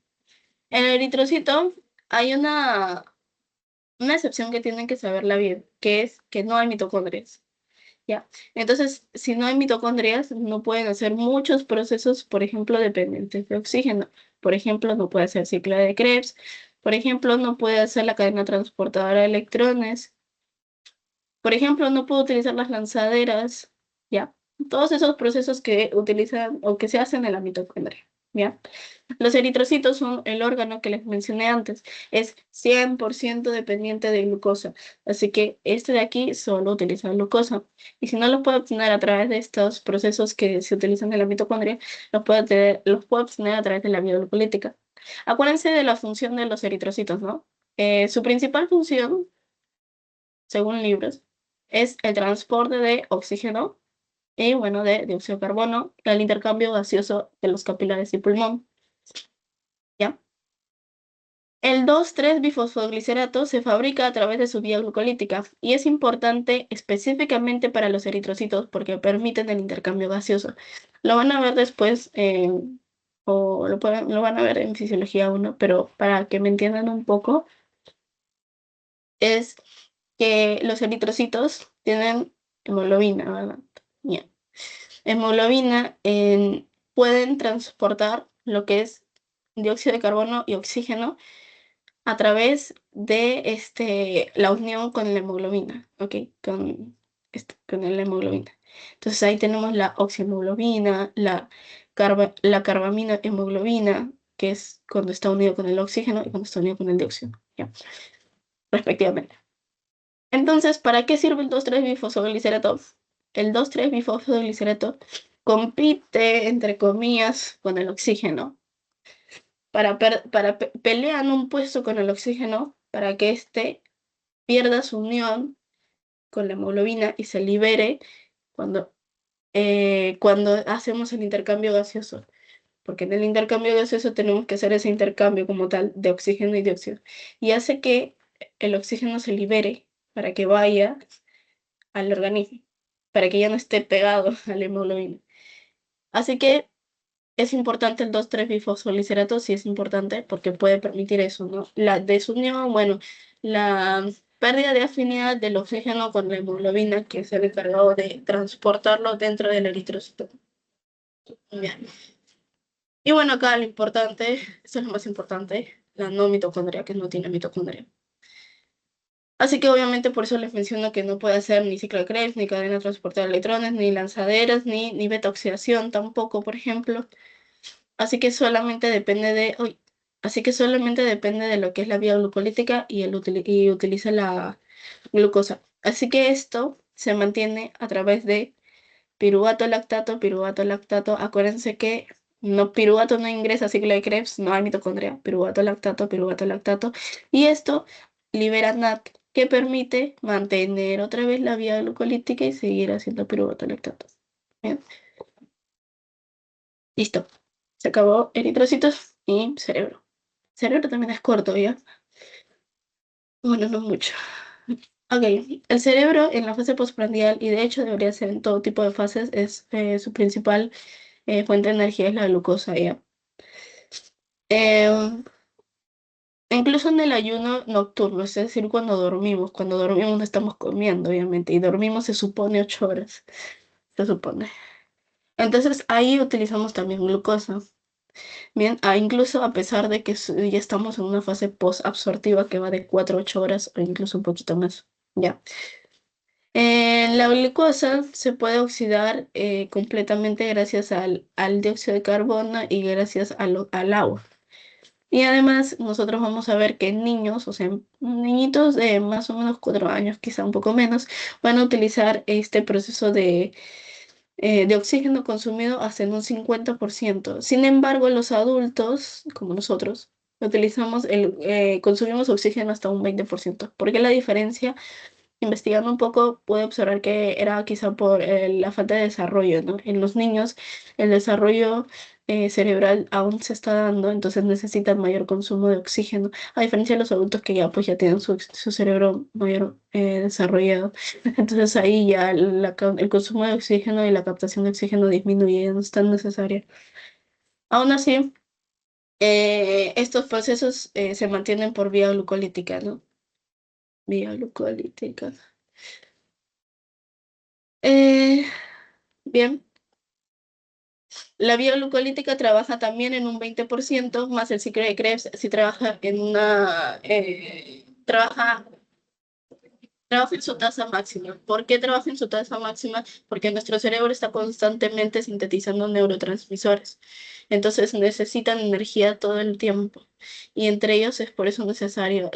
En el eritrocito hay una excepción que tienen que saberla bien, que es que no hay mitocondrias. ¿Ya? Entonces, si no hay mitocondrias, no pueden hacer muchos procesos, por ejemplo, dependientes de oxígeno. Por ejemplo, no puede hacer ciclo de Krebs. Por ejemplo, no puede hacer la cadena transportadora de electrones. Por ejemplo, no puede utilizar las lanzaderas. ¿Ya? Todos esos procesos que utilizan o que se hacen en la mitocondria. ¿Ya? Los eritrocitos son el órgano que les mencioné antes. Es 100% dependiente de glucosa. Así que este de aquí solo utiliza glucosa. Y si no los puede obtener a través de estos procesos que se utilizan en la mitocondria, los puede obtener a través de la vía glucolítica. Acuérdense de la función de los eritrocitos, ¿no? Su principal función, según libros, es el transporte de oxígeno y, bueno, de dióxido de carbono, el intercambio gaseoso de los capilares y pulmón. ¿Ya? El 2,3-bifosfoglicerato se fabrica a través de su vía glucolítica y es importante específicamente para los eritrocitos porque permiten el intercambio gaseoso. Lo van a ver después, lo van a ver en Fisiología 1, pero para que me entiendan un poco, es que los eritrocitos tienen hemoglobina, ¿verdad? Ya. Hemoglobina pueden transportar lo que es dióxido de carbono y oxígeno a través de la unión con la hemoglobina, ¿ok? Con la hemoglobina. Entonces ahí tenemos la oxihemoglobina, la carbamina hemoglobina, que es cuando está unido con el oxígeno y cuando está unido con el dióxido, ¿ya? Respectivamente. Entonces, ¿para qué sirve el 2,3-bifosfoglicerato? El 2,3-bifosfoglicerato compite, entre comillas, con el oxígeno pelean un puesto con el oxígeno para que éste pierda su unión con la hemoglobina y se libere cuando cuando hacemos el intercambio gaseoso, porque en el intercambio gaseoso tenemos que hacer ese intercambio como tal de oxígeno y dióxido, y hace que el oxígeno se libere para que vaya al organismo, para que ya no esté pegado a la hemoglobina. Así que es importante el 2,3-bifosfolisirato, sí es importante porque puede permitir eso, ¿no? La desunión, bueno, la pérdida de afinidad del oxígeno con la hemoglobina, que es el encargado de transportarlo dentro del eritrocito. Bien. Y bueno, acá lo importante, eso es lo más importante, la no mitocondria, que no tiene mitocondria. Así que obviamente por eso les menciono que no puede hacer ni ciclo de Krebs, ni cadena de transporte de electrones, ni lanzaderas, ni beta-oxidación tampoco, por ejemplo. Así que solamente depende de, uy, así que solamente depende de lo que es la vía glucolítica y utiliza la glucosa. Así que esto se mantiene a través de piruvato lactato, piruvato lactato. Acuérdense que piruvato no ingresa a ciclo de Krebs, no hay mitocondria. Piruvato lactato, piruvato lactato. Y esto libera NAT, que permite mantener otra vez la vía glucolítica y seguir haciendo piruvato lactato. Bien, listo. Se acabó eritrocitos y cerebro. Cerebro también es corto, ¿ya? Bueno, no mucho. Ok, el cerebro en la fase postprandial, y de hecho debería ser en todo tipo de fases, es su principal fuente de energía es la glucosa, ¿ya? Em, Incluso en el ayuno nocturno, es decir, cuando dormimos no estamos comiendo, obviamente, y dormimos se supone 8 horas, se supone. Entonces ahí utilizamos también glucosa. Bien, incluso a pesar de que ya estamos en una fase post-absortiva que va de 4 a 8 horas o incluso un poquito más. Ya. La glucosa se puede oxidar completamente gracias al dióxido de carbono y gracias al agua. Y además nosotros vamos a ver que niños, o sea, niñitos de más o menos 4 años, quizá un poco menos, van a utilizar este proceso de oxígeno consumido hasta en un 50%. Sin embargo, los adultos, como nosotros, consumimos oxígeno hasta un 20%. ¿Por qué la diferencia? Investigando un poco, pude observar que era quizá por la falta de desarrollo, ¿no? En los niños, el desarrollo cerebral aún se está dando, entonces necesitan mayor consumo de oxígeno, a diferencia de los adultos que ya pues ya tienen su cerebro mayor desarrollado. Entonces ahí ya el consumo de oxígeno y la captación de oxígeno disminuye, ya no es tan necesaria. Aún así, estos procesos se mantienen por vía glucolítica, ¿no? Vía glucolítica. Eh, Bien, la vía glucolítica trabaja también en un 20%, más el ciclo de Krebs si trabaja trabaja en su tasa máxima. ¿Por qué trabaja en su tasa máxima? Porque nuestro cerebro está constantemente sintetizando neurotransmisores. Entonces necesitan energía todo el tiempo. Y entre ellos es por eso necesario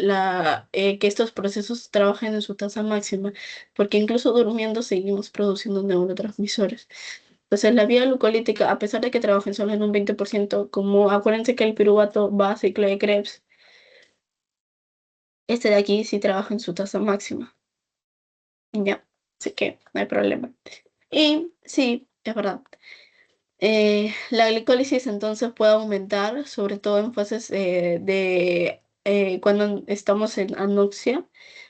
que estos procesos trabajen en su tasa máxima, porque incluso durmiendo seguimos produciendo neurotransmisores. Entonces, la vía glucolítica, a pesar de que trabajen solo en un 20%, como acuérdense que el piruvato va a ciclo de Krebs, este de aquí sí trabaja en su tasa máxima. Ya, así que no hay problema. Y sí, es verdad. La glicólisis entonces puede aumentar, sobre todo en fases cuando estamos en anoxia,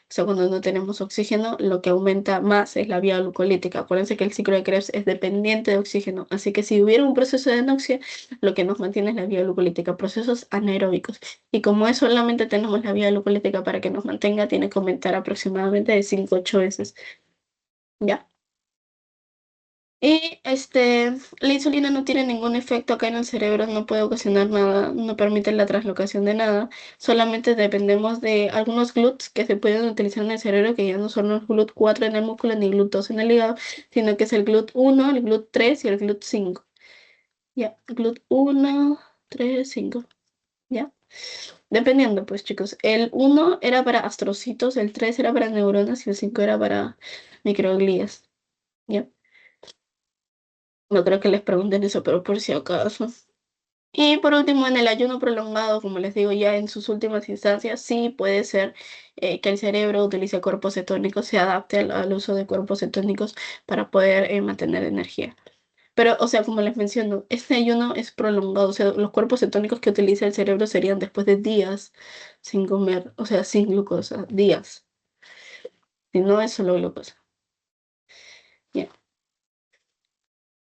o sea, cuando no tenemos oxígeno, lo que aumenta más es la vía glucolítica. Acuérdense que el ciclo de Krebs es dependiente de oxígeno, así que si hubiera un proceso de anoxia, lo que nos mantiene es la vía glucolítica, procesos anaeróbicos. Y como es solamente tenemos la vía glucolítica para que nos mantenga, tiene que aumentar aproximadamente de 5 a 8 veces. ¿Ya? Y la insulina no tiene ningún efecto acá en el cerebro, no puede ocasionar nada, no permite la translocación de nada, solamente dependemos de algunos GLUTs que se pueden utilizar en el cerebro, que ya no son los GLUT4 en el músculo ni GLUT2 en el hígado, sino que es el GLUT1, el GLUT3 y el GLUT5. Ya, GLUT1, 3, 5. Ya, dependiendo, pues chicos, el 1 era para astrocitos, el 3 era para neuronas y el 5 era para microglías. Ya. No creo que les pregunten eso, pero por si acaso. Y por último, en el ayuno prolongado, como les digo, ya en sus últimas instancias, sí puede ser que el cerebro utilice cuerpos cetónicos, se adapte al uso de cuerpos cetónicos para poder mantener energía. Pero, o sea, como les menciono, este ayuno es prolongado, o sea, los cuerpos cetónicos que utiliza el cerebro serían después de días sin comer, o sea, sin glucosa, días. Y no es solo glucosa. Ya.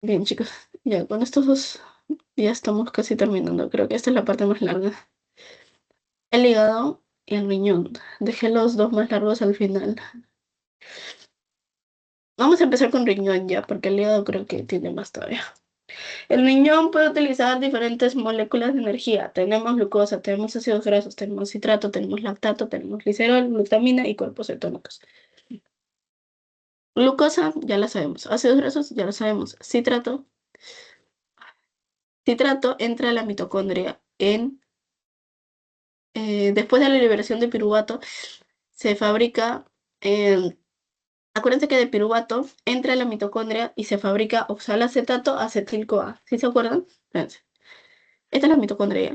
Bien, chicos, ya con estos dos ya estamos casi terminando. Creo que esta es la parte más larga. El hígado y el riñón. Dejé los dos más largos al final. Vamos a empezar con riñón ya, porque el hígado creo que tiene más todavía. El riñón puede utilizar diferentes moléculas de energía. Tenemos glucosa, tenemos ácidos grasos, tenemos citrato, tenemos lactato, tenemos glicerol, glutamina y cuerpos cetónicos. Glucosa, ya la sabemos. Ácidos grasos, ya lo sabemos. Citrato entra a la mitocondria después de la liberación de piruvato, se fabrica, acuérdense que de piruvato entra a la mitocondria y se fabrica oxalacetato acetil-CoA. ¿Sí se acuerdan? Fíjense. Esta es la mitocondria.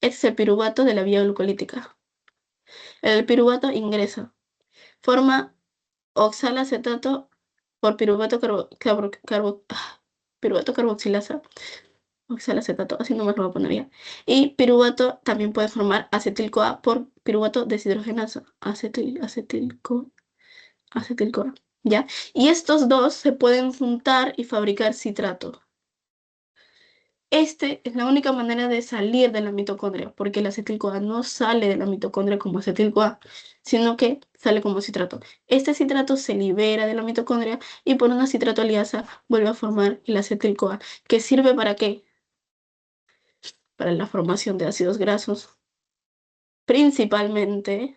Este es el piruvato de la vía glucolítica. El piruvato ingresa, forma oxalacetato por piruvato carboxilasa, oxalacetato, así nomás lo voy a poner ya. Y piruvato también puede formar acetil-CoA por piruvato deshidrogenasa, acetil-CoA, ¿ya? Y estos dos se pueden juntar y fabricar citrato. Este es la única manera de salir de la mitocondria, porque el acetil-CoA no sale de la mitocondria como acetil-CoA, sino que sale como citrato. Este citrato se libera de la mitocondria y por una citrato-aliasa vuelve a formar el acetil-CoA, que sirve ¿para qué? Para la formación de ácidos grasos, principalmente,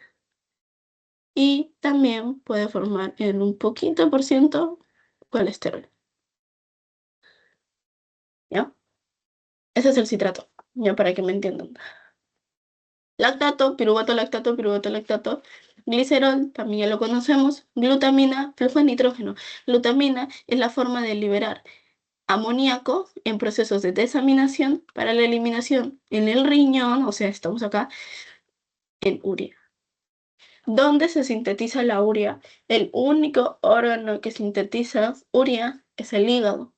y también puede formar en un poquito por ciento colesterol, ¿ya? Ese es el citrato, ya para que me entiendan. Lactato, piruvato, lactato. Glicerol, también ya lo conocemos. Glutamina, flujo de nitrógeno. Glutamina es la forma de liberar amoníaco en procesos de desaminación para la eliminación en el riñón, o sea, estamos acá, en urea. ¿Dónde se sintetiza la urea? El único órgano que sintetiza urea es el hígado.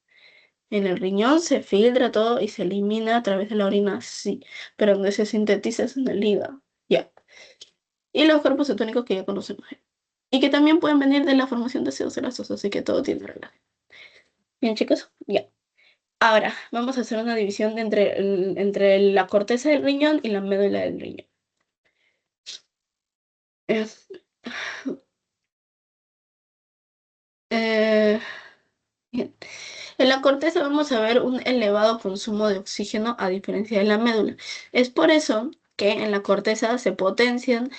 En el riñón se filtra todo y se elimina a través de la orina, sí, pero donde se sintetiza es en el hígado, ya. Y los cuerpos cetónicos que ya conocemos. Y que también pueden venir de la formación de ácidos grasos, así que todo tiene relación. Bien, chicos, ya. Ahora, vamos a hacer una división entre la corteza del riñón y la médula del riñón. Es- eh, bien. En la corteza vamos a ver un elevado consumo de oxígeno a diferencia de la médula. Es por eso que en la corteza se potencian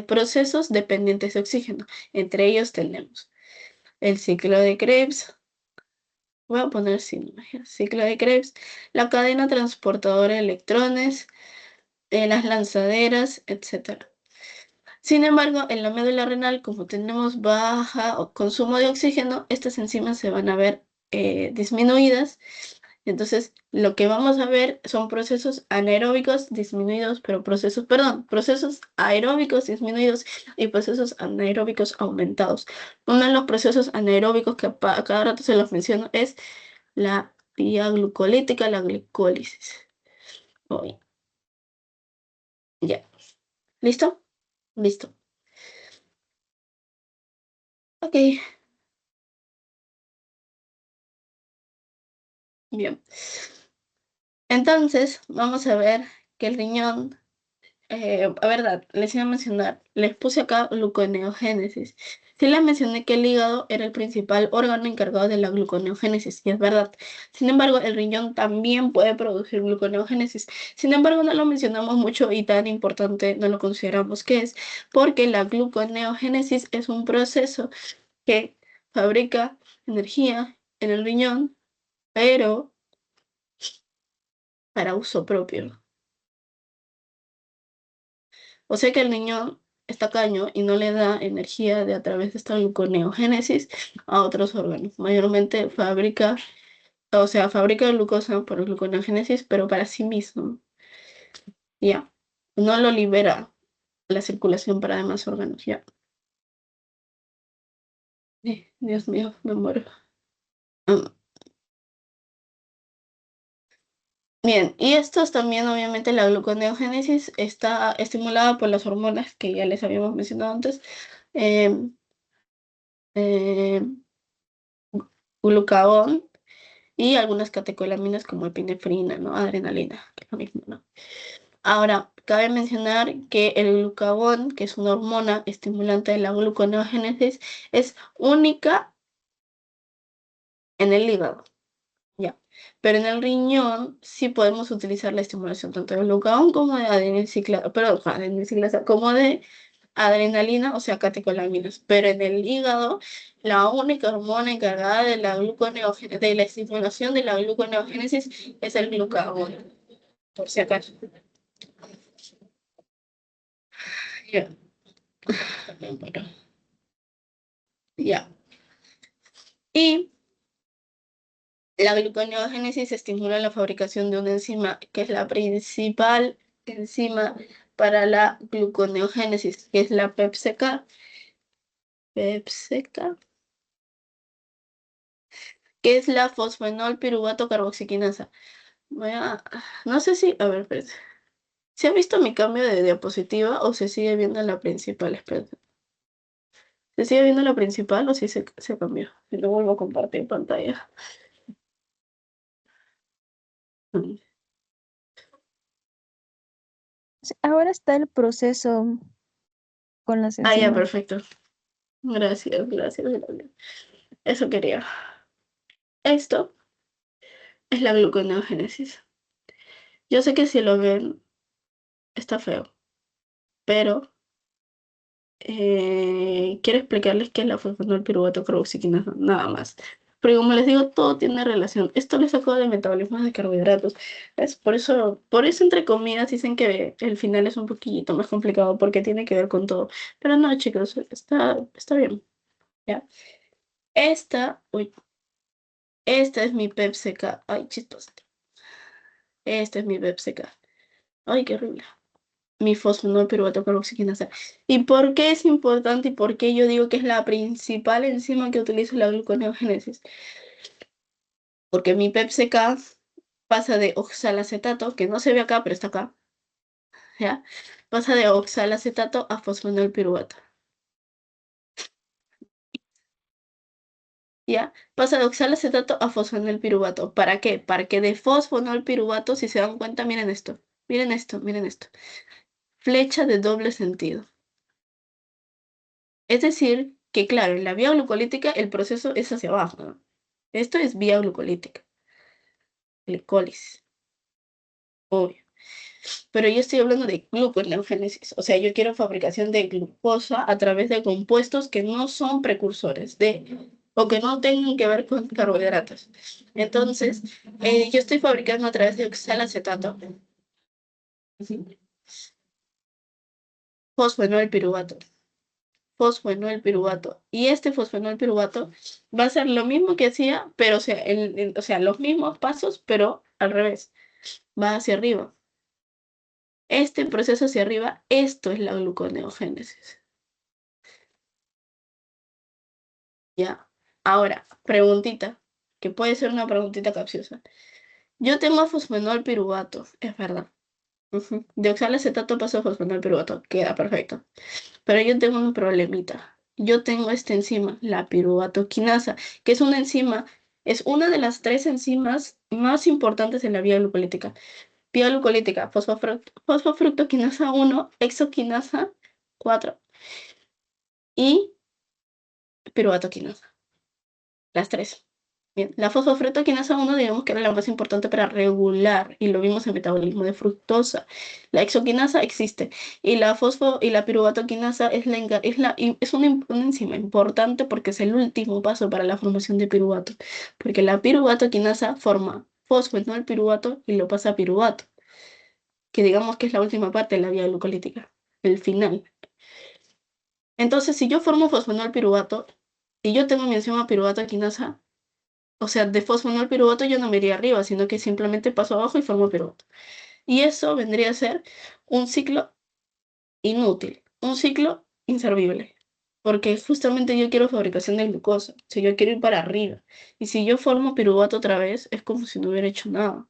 procesos dependientes de oxígeno. Entre ellos tenemos el ciclo de Krebs. Voy a poner ciclo de Krebs, la cadena transportadora de electrones, las lanzaderas, etc. Sin embargo, en la médula renal, como tenemos baja consumo de oxígeno, estas enzimas se van a ver disminuidas. Entonces, lo que vamos a ver son procesos anaeróbicos disminuidos, procesos aeróbicos disminuidos y procesos anaeróbicos aumentados. Uno de los procesos anaeróbicos que a cada rato se los menciono es la vía glucolítica, la glicólisis. Hoy. Ya. ¿Listo? Listo. Ok. Bien. Entonces, vamos a ver que el riñón, a verdad, les iba a mencionar, les puse acá gluconeogénesis. Sí les mencioné que el hígado era el principal órgano encargado de la gluconeogénesis, y es verdad. Sin embargo, el riñón también puede producir gluconeogénesis. Sin embargo, no lo mencionamos mucho y tan importante no lo consideramos que es, porque la gluconeogénesis es un proceso que fabrica energía en el riñón, pero para uso propio. O sea que el riñón está caño y no le da energía a través de esta gluconeogénesis a otros órganos. Mayormente fabrica O sea, fabrica glucosa por gluconeogénesis, pero para sí mismo. Ya. No lo libera la circulación para demás órganos. Ya. Dios mío, me muero. Mm. Bien, y estos también, obviamente, la gluconeogénesis está estimulada por las hormonas que ya les habíamos mencionado antes. em, em, Glucagón y algunas catecolaminas como epinefrina, ¿no? Adrenalina, que es lo mismo, ¿no? Ahora, cabe mencionar que el glucagón, que es una hormona estimulante de la gluconeogénesis, es única en el hígado, ya. Pero en el riñón sí podemos utilizar la estimulación tanto de glucagón como de adenilciclasa, como de adrenalina, o sea, catecolaminas. Pero en el hígado, la única hormona encargada de la gluconeogénesis, de la estimulación de la gluconeogénesis es el glucagón, por si acaso. Ya. Bueno, ya. Y la gluconeogénesis estimula la fabricación de una enzima que es la principal enzima para la gluconeogénesis, que es la PEPCK. PEPCK, que es la fosfenol piruvato carboxiquinasa. No sé si, a ver, espérate. ¿Se ha visto mi cambio de diapositiva o se sigue viendo la principal? Espérate. ¿Se sigue viendo la principal o si se cambió? Y lo vuelvo a compartir pantalla. Mm. Sí, ahora está el proceso con las Ah, ya, enzimas. perfecto. Gracias, gracias, gracias. Eso quería. Esto es la gluconeogénesis. Yo sé que si lo ven está feo, pero quiero explicarles qué es la fosfonol-piruvato carboxiquinasa, nada más. Pero como les digo, todo tiene relación. Esto lo saco de metabolismo de carbohidratos. Es por eso entre comillas dicen que el final es un poquito más complicado porque tiene que ver con todo. Pero no, chicos, está bien. ¿Ya? Uy, esta es mi PepsiK. Ay, chistoso. Esta es mi PepsiK. Ay, qué horrible. Mi fosfonol piruvato carboxiquinasa. ¿Y por qué es importante y por qué yo digo que es la principal enzima que utiliza la gluconeogénesis? Porque mi PepsiK pasa de oxalacetato, que no se ve acá, pero está acá, ¿ya? Pasa de oxalacetato a fosfonol piruvato, ¿ya? Pasa de oxalacetato a fosfonol piruvato. ¿Para qué? Para que de fosfonol piruvato, si se dan cuenta, miren esto, miren esto, miren esto. Flecha de doble sentido. Es decir, que claro, en la vía glucolítica el proceso es hacia abajo, ¿no? Esto es vía glucolítica, glicólisis, obvio. Pero yo estoy hablando de gluconeogénesis, o sea, yo quiero fabricación de glucosa a través de compuestos que no son precursores o que no tengan que ver con carbohidratos. Entonces, yo estoy fabricando a través de oxalacetato, fosfonol piruvato, fosfonol piruvato. Y este fosfonol piruvato va a ser lo mismo que hacía, pero o sea, los mismos pasos, pero al revés, va hacia arriba. Este proceso hacia arriba, esto es la gluconeogénesis. Ya. Ahora, preguntita, que puede ser una preguntita capciosa. Yo tengo fosfonol piruvato, es verdad. Ujú. De oxalacetato paso a fosfonol piruvato, queda perfecto. Pero yo tengo un problemita. Yo tengo esta enzima, la piruvatoquinasa, que es una enzima, es una de las tres enzimas más importantes en la vía glucolítica. Vía glucolítica, fosfofructoquinasa 1, hexoquinasa 4 y piruvatoquinasa. Las tres. Bien, la fosfofructoquinasa 1 digamos que era la más importante para regular, y lo vimos en metabolismo de fructosa. La exoquinasa existe, y la piruvatoquinasa es una enzima importante porque es el último paso para la formación de piruvato, porque la piruvatoquinasa forma fosfenol piruvato y lo pasa a piruvato, que digamos que es la última parte de la vía glucolítica, el final. Entonces, si yo formo fosfenol piruvato y yo tengo mi enzima piruvatoquinasa, O sea, de fosfonol-piruvato yo no me iría arriba, sino que simplemente paso abajo y formo piruvato. Y eso vendría a ser un ciclo inútil, un ciclo inservible. Porque justamente yo quiero fabricación de glucosa, si yo quiero ir para arriba. Y si yo formo piruvato otra vez, es como si no hubiera hecho nada.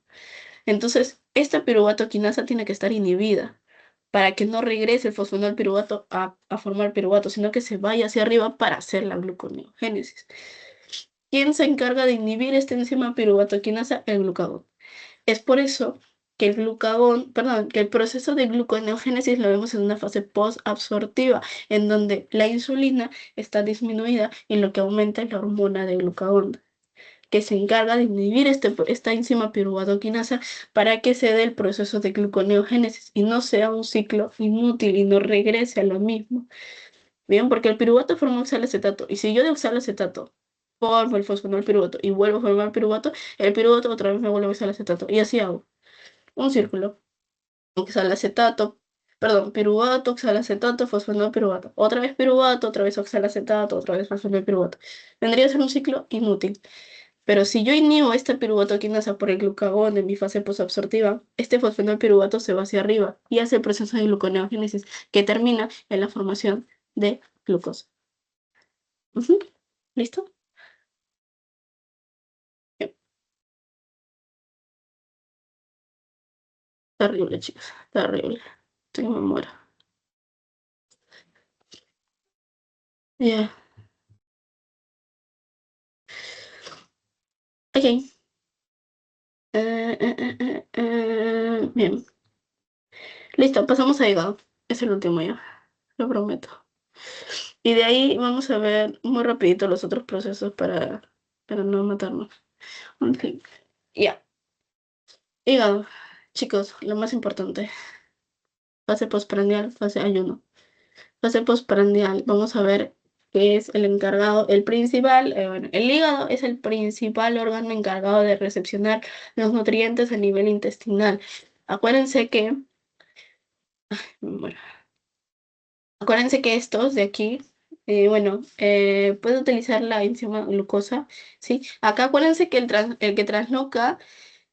Entonces, esta piruvato quinasa tiene que estar inhibida para que no regrese el fosfonol piruvato a formar piruvato, sino que se vaya hacia arriba para hacer la gluconeogénesis. ¿Quién se encarga de inhibir esta enzima piruvato quinasa? El glucagón. Es por eso que el glucagón, perdón, que el proceso de gluconeogénesis lo vemos en una fase postabsortiva, en donde la insulina está disminuida y lo que aumenta es la hormona de glucagón, que se encarga de inhibir esta enzima piruvato-quinasa para que se dé el proceso de gluconeogénesis y no sea un ciclo inútil y no regrese a lo mismo. Bien, porque el piruvato forma oxalacetato, y si yo de oxalacetato formo el fosfonol piruvato y vuelvo a formar el piruvato otra vez me vuelve oxalacetato, y así hago un círculo. Oxalacetato, perdón, piruvato, oxalacetato, fosfonol piruvato. Otra vez piruvato, otra vez oxalacetato, otra vez fosfonol piruvato. Vendría a ser un ciclo inútil. Pero si yo inhibo esta piruvato quinasa por el glucagón en mi fase posabsortiva, este fosfonol piruvato se va hacia arriba y hace el proceso de gluconeogénesis que termina en la formación de glucosa. Ujú. ¿Listo? Bien. Terrible, chicos. Terrible. Estoy que me muero. Ya. Ok. Bien. Listo, pasamos a hígado. Es el último ya. Lo prometo. Y de ahí vamos a ver muy rapidito los otros procesos para no matarnos. Ok. Ya. Hígado. Chicos, lo más importante. Fase postprandial, fase ayuno. Fase postprandial, vamos a ver qué es el encargado, el principal, bueno, el hígado es el principal órgano encargado de recepcionar los nutrientes a nivel intestinal. Acuérdense que, bueno, acuérdense que estos de aquí, bueno, puede utilizar la enzima glucosa, ¿sí? Acá acuérdense que el que transloca,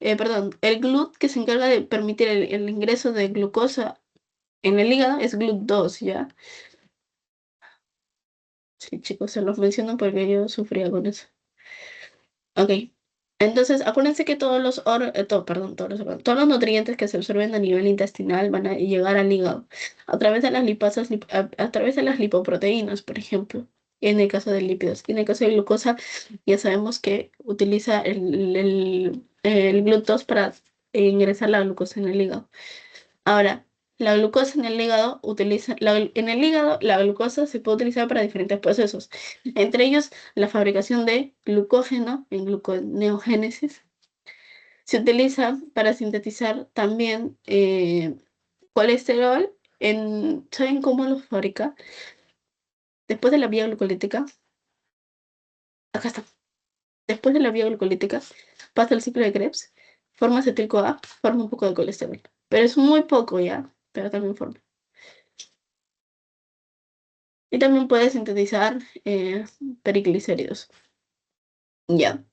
perdón, el GLUT que se encarga de permitir el ingreso de glucosa en el hígado es GLUT2, ¿ya? Sí, chicos, se los menciono porque yo sufría con eso. Ok. Entonces, acuérdense que perdón, todos los nutrientes que se absorben a nivel intestinal van a llegar al hígado a través de las lipasas, a través de las lipoproteínas, por ejemplo, en el caso de lípidos. En el caso de glucosa, ya sabemos que utiliza el GLUT2 para ingresar la glucosa en el hígado. Ahora, la glucosa en el hígado en el hígado la glucosa se puede utilizar para diferentes procesos, entre ellos la fabricación de glucógeno en gluconeogénesis. Se utiliza para sintetizar también colesterol ¿saben cómo lo fabrica? Después de la vía glucolítica, acá está, después de la vía glucolítica pasa el ciclo de Krebs, forma acetil-CoA, forma un poco de colesterol, pero es muy poco ya, pero también forma. Y también puede sintetizar periglicéridos. Ya.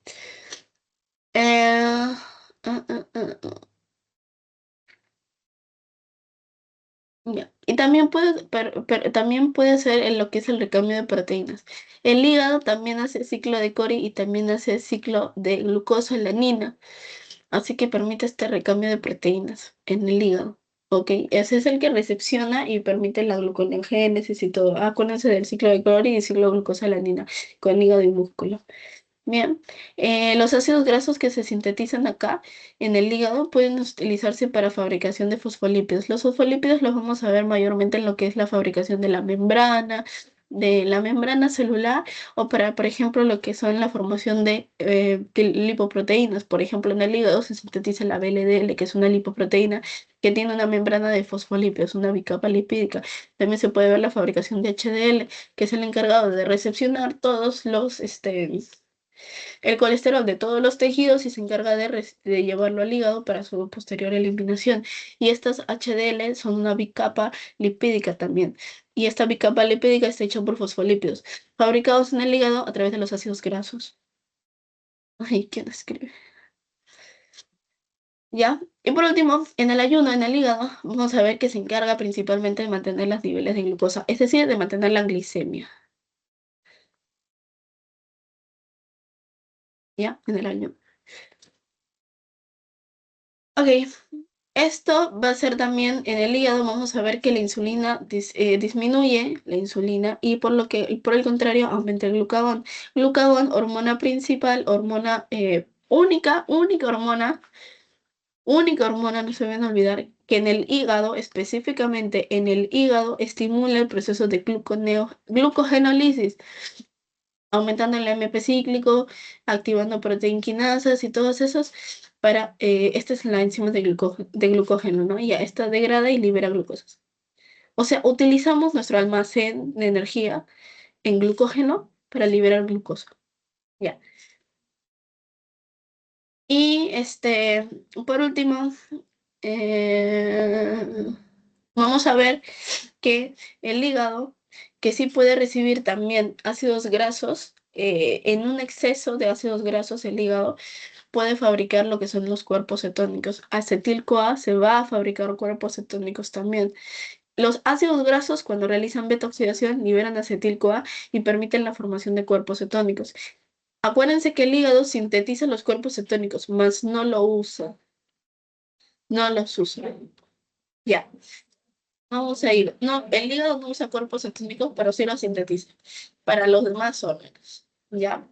Eh, ah, ah, ah, ah, ya. Y también pero también puede ser en lo que es el recambio de proteínas. El hígado también hace ciclo de Cori y también hace ciclo de glucosalanina. Así que permite este recambio de proteínas en el hígado. ¿Ok? Ese es el que recepciona y permite la gluconeogénesis y todo. Acuérdense del ciclo de Cori y ciclo de glucosalanina con hígado y músculo. Bien, los ácidos grasos que se sintetizan acá en el hígado pueden utilizarse para fabricación de fosfolípidos. Los fosfolípidos los vamos a ver mayormente en lo que es la fabricación de la membrana celular o para, por ejemplo, lo que son la formación de lipoproteínas. Por ejemplo, en el hígado se sintetiza la VLDL, que es una lipoproteína que tiene una membrana de fosfolípidos, una bicapa lipídica. También se puede ver la fabricación de HDL, que es el encargado de recepcionar todos el colesterol de todos los tejidos y se encarga de llevarlo al hígado para su posterior eliminación. Y estas HDL son una bicapa lipídica también. Y esta bicapa lipídica está hecha por fosfolípidos, fabricados en el hígado a través de los ácidos grasos. Ay, ¿quién escribe? ¿Ya? Y por último, en el ayuno, en el hígado, vamos a ver que se encarga principalmente de mantener los niveles de glucosa, es decir, de mantener la glicemia. ¿Ya? En el ayuno. Ok, esto va a ser también en el hígado, vamos a ver que la insulina disminuye la insulina y por el contrario aumenta el glucagón. Glucagón, hormona principal, hormona única hormona, no se deben olvidar, que en el hígado, específicamente en el hígado, estimula el proceso de glucogenólisis, aumentando el AMP cíclico, activando proteinquinasas y todos esos esta es la enzima de glucógeno, ¿no? Ya esta degrada y libera glucosa. O sea, utilizamos nuestro almacén de energía en glucógeno para liberar glucosa. Ya. Y por último, eh, vamos a ver que el hígado, que sí puede recibir también ácidos grasos, en un exceso de ácidos grasos el hígado puede fabricar lo que son los cuerpos cetónicos. Acetil-CoA se va a fabricar cuerpos cetónicos también. Los ácidos grasos, cuando realizan beta-oxidación, liberan acetil-CoA y permiten la formación de cuerpos cetónicos. Acuérdense que el hígado sintetiza los cuerpos cetónicos, mas no lo usa. No los usa. Ya. Vamos a ir. No, el hígado no usa cuerpos cetónicos, pero sí los sintetiza para los demás órganos. Ya.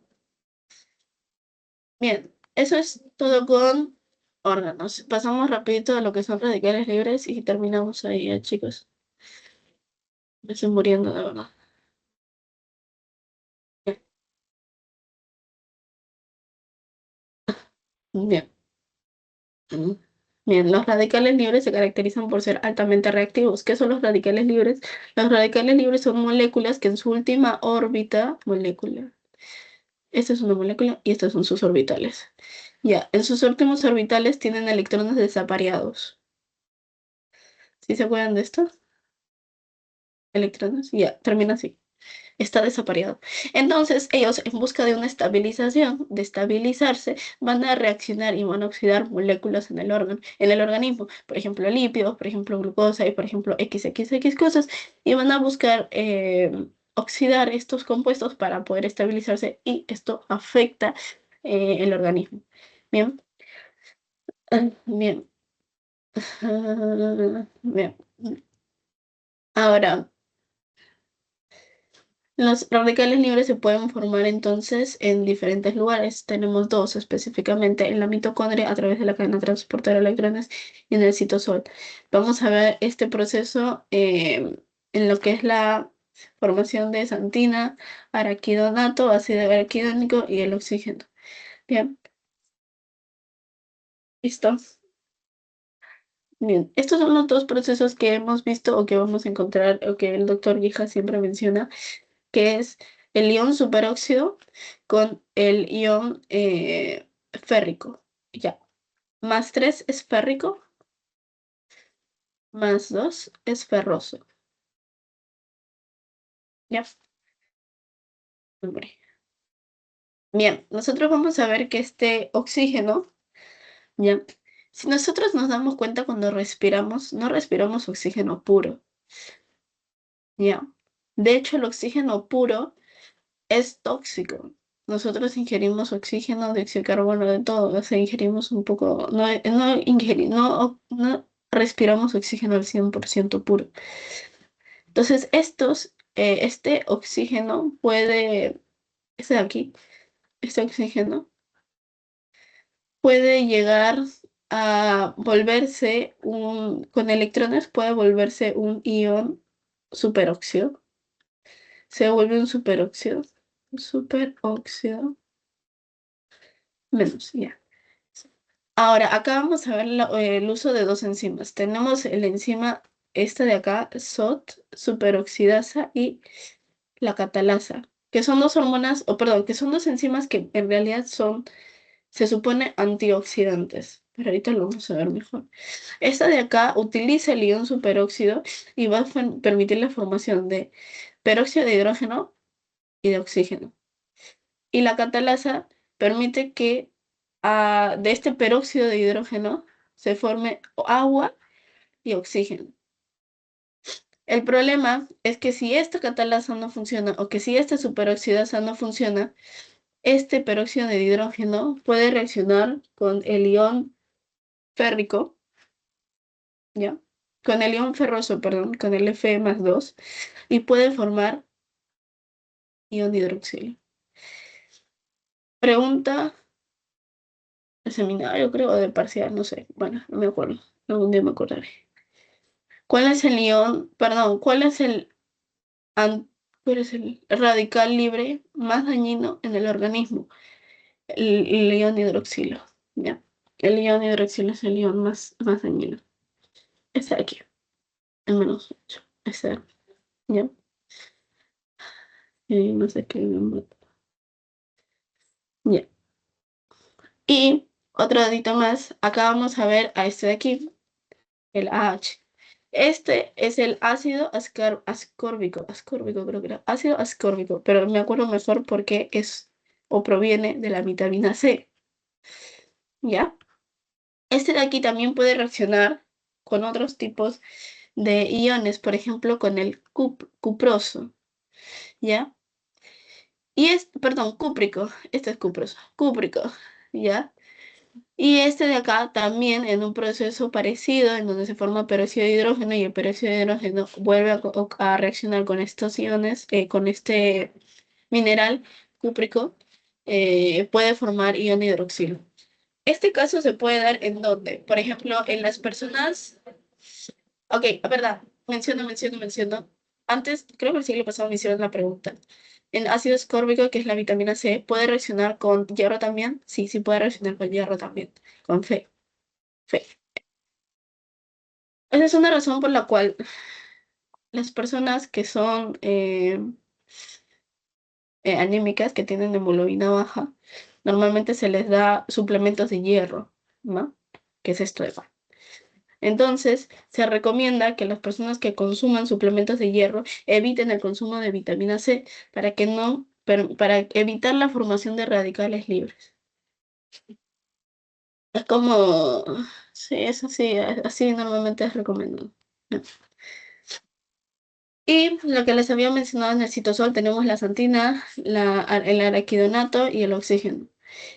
Bien, eso es todo con órganos. Pasamos rapidito a lo que son radicales libres y terminamos ahí, chicos. Me estoy muriendo de verdad. Bien. Mm. Bien, los radicales libres se caracterizan por ser altamente reactivos. ¿Qué son los radicales libres? Los radicales libres son moléculas que en su última órbita, esta es una molécula y estas son sus orbitales. Ya, en sus últimos orbitales tienen electrones desapareados. ¿Sí se acuerdan de esto? Electrones. Ya, termina así. Está desapareado. Entonces, ellos, en busca de una estabilización, de estabilizarse, van a reaccionar y van a oxidar moléculas en el órgano, en el organismo. Por ejemplo, lípidos, por ejemplo, glucosa y por ejemplo, XXX cosas. Y van a buscar oxidar estos compuestos para poder estabilizarse y esto afecta el organismo. Bien. Bien. Bien. Ahora, los radicales libres se pueden formar entonces en diferentes lugares. Tenemos dos específicamente en la mitocondria a través de la cadena transportadora de electrones y en el citosol. Vamos a ver este proceso en lo que es la formación de xantina, araquidonato, ácido araquidónico y el oxígeno. Bien, listo. Bien, estos son los dos procesos que hemos visto o que vamos a encontrar o que el doctor Guija siempre menciona, que es el ion superóxido con el ion férrico. Ya. Más 3 es férrico, más 2 es ferroso. Ya. Hombre. Bien, nosotros vamos a ver que este oxígeno, ya. Si nosotros nos damos cuenta cuando respiramos, no respiramos oxígeno puro, ya. De hecho, el oxígeno puro es tóxico. Nosotros ingerimos oxígeno, dióxido de carbono, de todo. O sea, ingerimos un poco, no respiramos oxígeno al 100% puro. Entonces, este oxígeno este de aquí, este oxígeno, puede llegar a volverse con electrones, puede volverse un ion superóxido. Se vuelve un superóxido menos, ya. Ahora, acá vamos a ver el uso de dos enzimas. Tenemos la enzima esta de acá, SOT, superoxidasa, y la catalasa, que son dos hormonas, o perdón, que son dos enzimas que en realidad son, se supone, antioxidantes. Pero ahorita lo vamos a ver mejor. Esta de acá utiliza el ion superóxido y va a permitir la formación de peróxido de hidrógeno y de oxígeno. Y la catalasa permite que de este peróxido de hidrógeno se forme agua y oxígeno. El problema es que si esta catalasa no funciona o que si esta superoxidasa no funciona, este peróxido de hidrógeno puede reaccionar con el ion férrico, ¿ya? Con el ion ferroso, perdón, con el Fe+2, y puede formar ion hidroxilo. Pregunta de seminario, creo, o de parcial, no sé. Bueno, no me acuerdo. Algún día me acordaré. ¿Cuál es el ion, perdón, cuál es el radical libre más dañino en el organismo? El ion hidroxilo, ¿ya? El ion hidroxilo es el ion más dañino. Este de aquí, el -8. Este, ¿ya? No sé qué. Ya. Y otro dadito más, acá vamos a ver a este de aquí, el AH. Este es el ácido ascórbico creo que era, ácido ascórbico, pero me acuerdo mejor porque es o proviene de la vitamina C, ¿ya? Este de aquí también puede reaccionar con otros tipos de iones, por ejemplo, con el cuproso, ¿ya? Y perdón, cúprico, este es cuproso, cúprico, ¿ya? Y este de acá también en un proceso parecido, en donde se forma peróxido de hidrógeno y el peróxido de hidrógeno vuelve a reaccionar con estos iones, con este mineral cúprico, puede formar ion hidroxilo. Este caso se puede dar en donde, por ejemplo, en las personas. Ok, verdad, menciono. Antes, creo que el siglo pasado me hicieron la pregunta. En ácido ascórbico, que es la vitamina C, ¿puede reaccionar con hierro también? Sí, sí puede reaccionar con hierro también, con Fe. Esa es una razón por la cual las personas que son anémicas, que tienen hemoglobina baja, normalmente se les da suplementos de hierro, ¿no? Que es esto de acá. Entonces, se recomienda que las personas que consuman suplementos de hierro eviten el consumo de vitamina C para que no, para evitar la formación de radicales libres. Es como, sí, es así, así normalmente es recomendado. ¿No? Y lo que les había mencionado en el citosol, tenemos la xantina, el araquidonato y el oxígeno.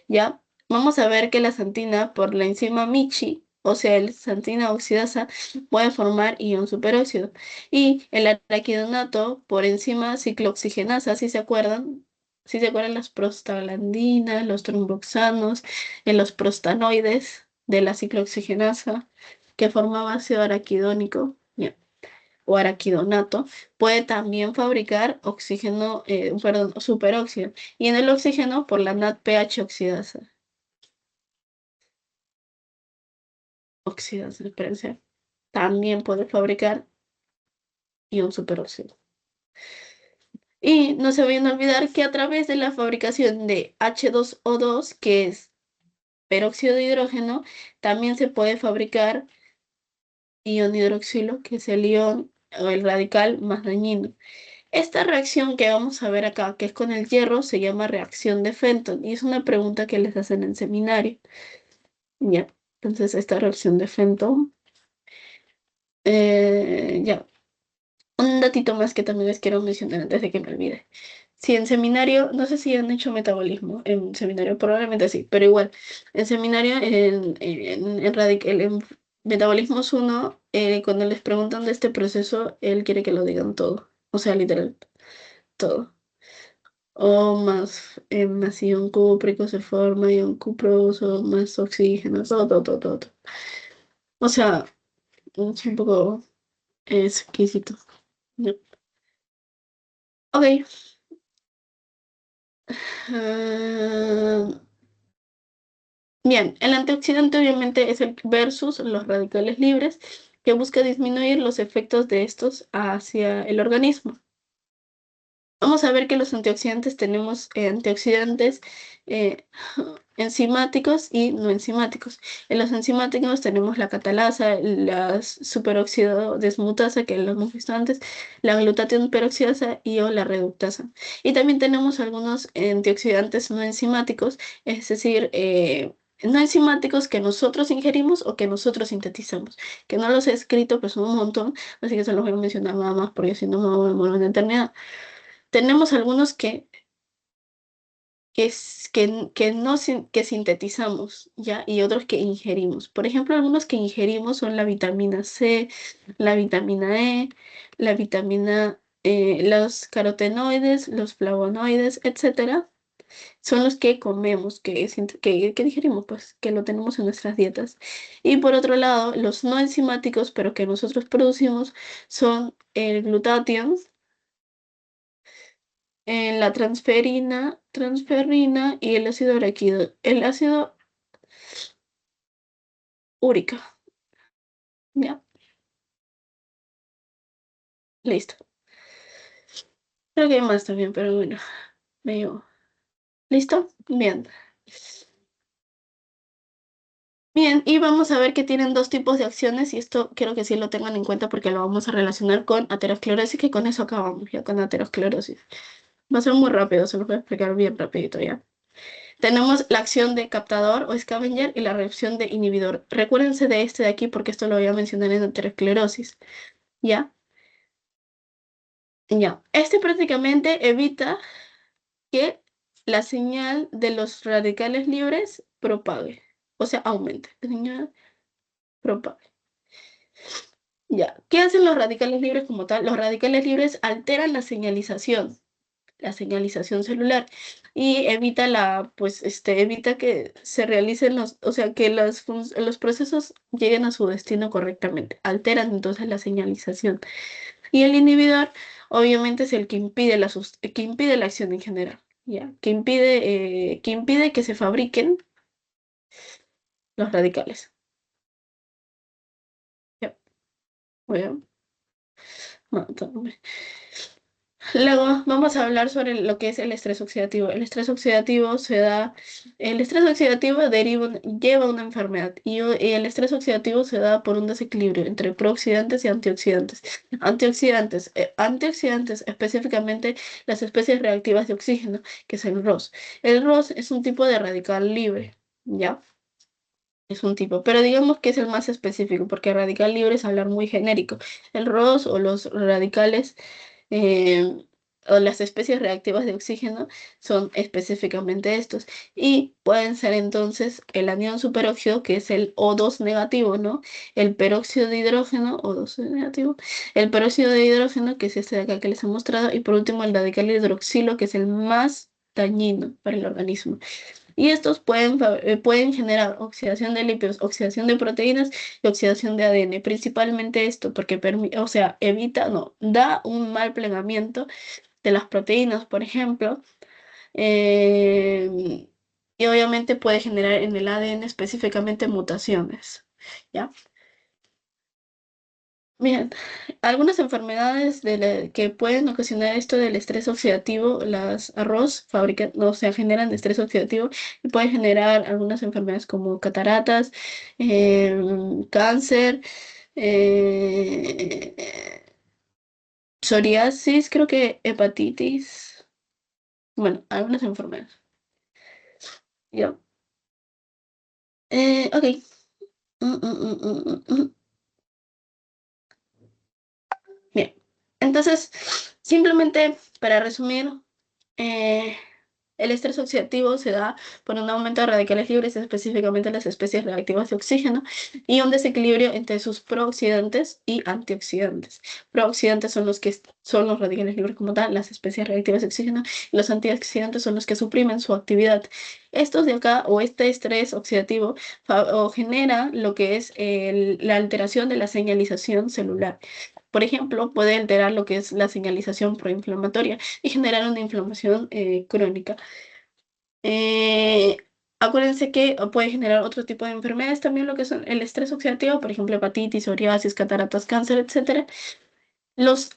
¿Ya? Vamos a ver que la xantina, por la enzima Michi, o sea, el xantina oxidasa, puede formar ion superóxido. Y el araquidonato, por enzima ciclooxigenasa, ¿sí se acuerdan? ¿Sí se acuerdan las prostaglandinas, los tromboxanos, los prostanoides de la ciclooxigenasa que formaba ácido araquidónico? ¿Ya? O araquidonato, puede también fabricar oxígeno, perdón, superóxido. Y en el oxígeno, por la NADPH oxidasa, espérense, también puede fabricar ion superóxido. Y no se vayan a olvidar que a través de la fabricación de H2O2, que es peróxido de hidrógeno, también se puede fabricar ion hidroxilo, que es el ion o el radical más dañino. Esta reacción que vamos a ver acá, que es con el hierro, se llama reacción de Fenton y es una pregunta que les hacen en seminario. Ya, entonces esta reacción de Fenton. Ya, un datito más que también les quiero mencionar antes de que me olvide. Si en seminario, no sé si han hecho metabolismo en seminario, probablemente sí, pero igual, en seminario, en Metabolismos 1, cuando les preguntan de este proceso, él quiere que lo digan todo, o sea, literal, todo. O más ion cúprico se forma, ion cuproso, más oxígeno, todo. O sea, es un poco exquisito. ¿No? Ok. Ah, bien, el antioxidante obviamente es el versus los radicales libres que busca disminuir los efectos de estos hacia el organismo. Vamos a ver que los antioxidantes tenemos antioxidantes enzimáticos y no enzimáticos. En los enzimáticos tenemos la catalasa, la superóxido desmutasa, que lo hemos visto antes, la glutatión peroxidasa y o la reductasa. Y también tenemos algunos antioxidantes no enzimáticos, es decir, no enzimáticos que nosotros ingerimos o que nosotros sintetizamos, que no los he escrito, pero son un montón, así que se los voy a mencionar nada más porque si no me demoro una eternidad. Tenemos algunos que no que sintetizamos, ¿ya? Y otros que ingerimos. Por ejemplo, algunos que ingerimos son la vitamina C, la vitamina E, la vitamina, los carotenoides, los flavonoides, etcétera. Son los que comemos, que digerimos, pues, que lo tenemos en nuestras dietas. Y por otro lado, los no enzimáticos, pero que nosotros producimos, son el glutatión, en la transferrina y el ácido araquídeo. El ácido úrico. Ya, listo. Creo que hay más también, pero bueno, me llevo. ¿Listo? Bien. Bien, y vamos a ver que tienen dos tipos de acciones y esto quiero que sí lo tengan en cuenta porque lo vamos a relacionar con aterosclerosis, que con eso acabamos ya con aterosclerosis. Va a ser muy rápido, se los voy a explicar bien rapidito ya. Tenemos la acción de captador o scavenger y la reacción de inhibidor. Recuérdense de este de aquí porque esto lo voy a mencionar en aterosclerosis. ¿Ya? Ya. Este prácticamente evita que la señal de los radicales libres propague, o sea, aumente. La señal propague. Ya. ¿Qué hacen los radicales libres como tal? Los radicales libres alteran la señalización celular y evita evita que se realicen o sea, que los procesos lleguen a su destino correctamente. Alteran entonces la señalización. Y el inhibidor, obviamente, es el que impide que impide la acción en general, ¿ya? Que impide que se fabriquen los radicales. Ya, voy a matarme. Luego vamos a hablar sobre lo que es el estrés oxidativo. El estrés oxidativo lleva a una enfermedad y el estrés oxidativo se da por un desequilibrio entre prooxidantes y antioxidantes. Antioxidantes específicamente las especies reactivas de oxígeno, que es el ROS. El ROS es un tipo de radical libre, ¿ya? Es un tipo, pero digamos que es el más específico, porque radical libre es hablar muy genérico. El ROS o los radicales eh, o las especies reactivas de oxígeno son específicamente estos. Y pueden ser entonces el anión superóxido, que es el O2 negativo, ¿no? El peróxido de hidrógeno, O2 negativo, el peróxido de hidrógeno, que es este de acá que les he mostrado, y por último el radical hidroxilo, que es el más dañino para el organismo. Y estos pueden generar oxidación de lípidos, oxidación de proteínas y oxidación de ADN. Principalmente esto porque o sea, no, da un mal plegamiento de las proteínas, por ejemplo, y obviamente puede generar en el ADN específicamente mutaciones, ¿ya? Bien, algunas enfermedades que pueden ocasionar esto del estrés oxidativo, las arroz fabrican, o sea, generan estrés oxidativo y pueden generar algunas enfermedades como cataratas, cáncer, eh, psoriasis, creo que hepatitis, bueno, algunas enfermedades. Ya. Ok. Mm, mm, mm, mm, mm, mm. Bien. Entonces, simplemente para resumir, eh, el estrés oxidativo se da por un aumento de radicales libres, específicamente las especies reactivas de oxígeno, y un desequilibrio entre sus prooxidantes y antioxidantes. Prooxidantes son son los radicales libres como tal, las especies reactivas de oxígeno, y los antioxidantes son los que suprimen su actividad. Estos de acá, o este estrés oxidativo, o genera lo que es la alteración de la señalización celular. Por ejemplo, puede alterar lo que es la señalización proinflamatoria y generar una inflamación crónica. Eh, Acuérdense que puede generar otro tipo de enfermedades también, lo que son el estrés oxidativo, por ejemplo, hepatitis, psoriasis, cataratas, cáncer, etcétera. Los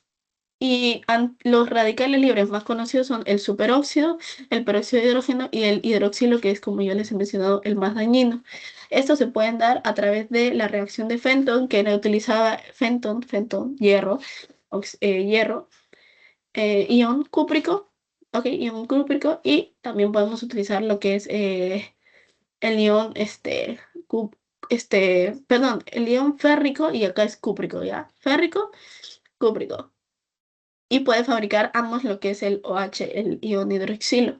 Y los radicales libres más conocidos son el superóxido, el peróxido de hidrógeno y el hidroxilo, que es, como yo les he mencionado, el más dañino. Estos se pueden dar a través de la reacción de Fenton, que era utilizaba hierro, hierro, ion cúprico, ok, ion cúprico, y también podemos utilizar lo que es el ion, perdón, el ion férrico, y acá es cúprico, ¿ya? Férrico, cúprico. Y puede fabricar ambos lo que es el OH, el ion hidroxilo,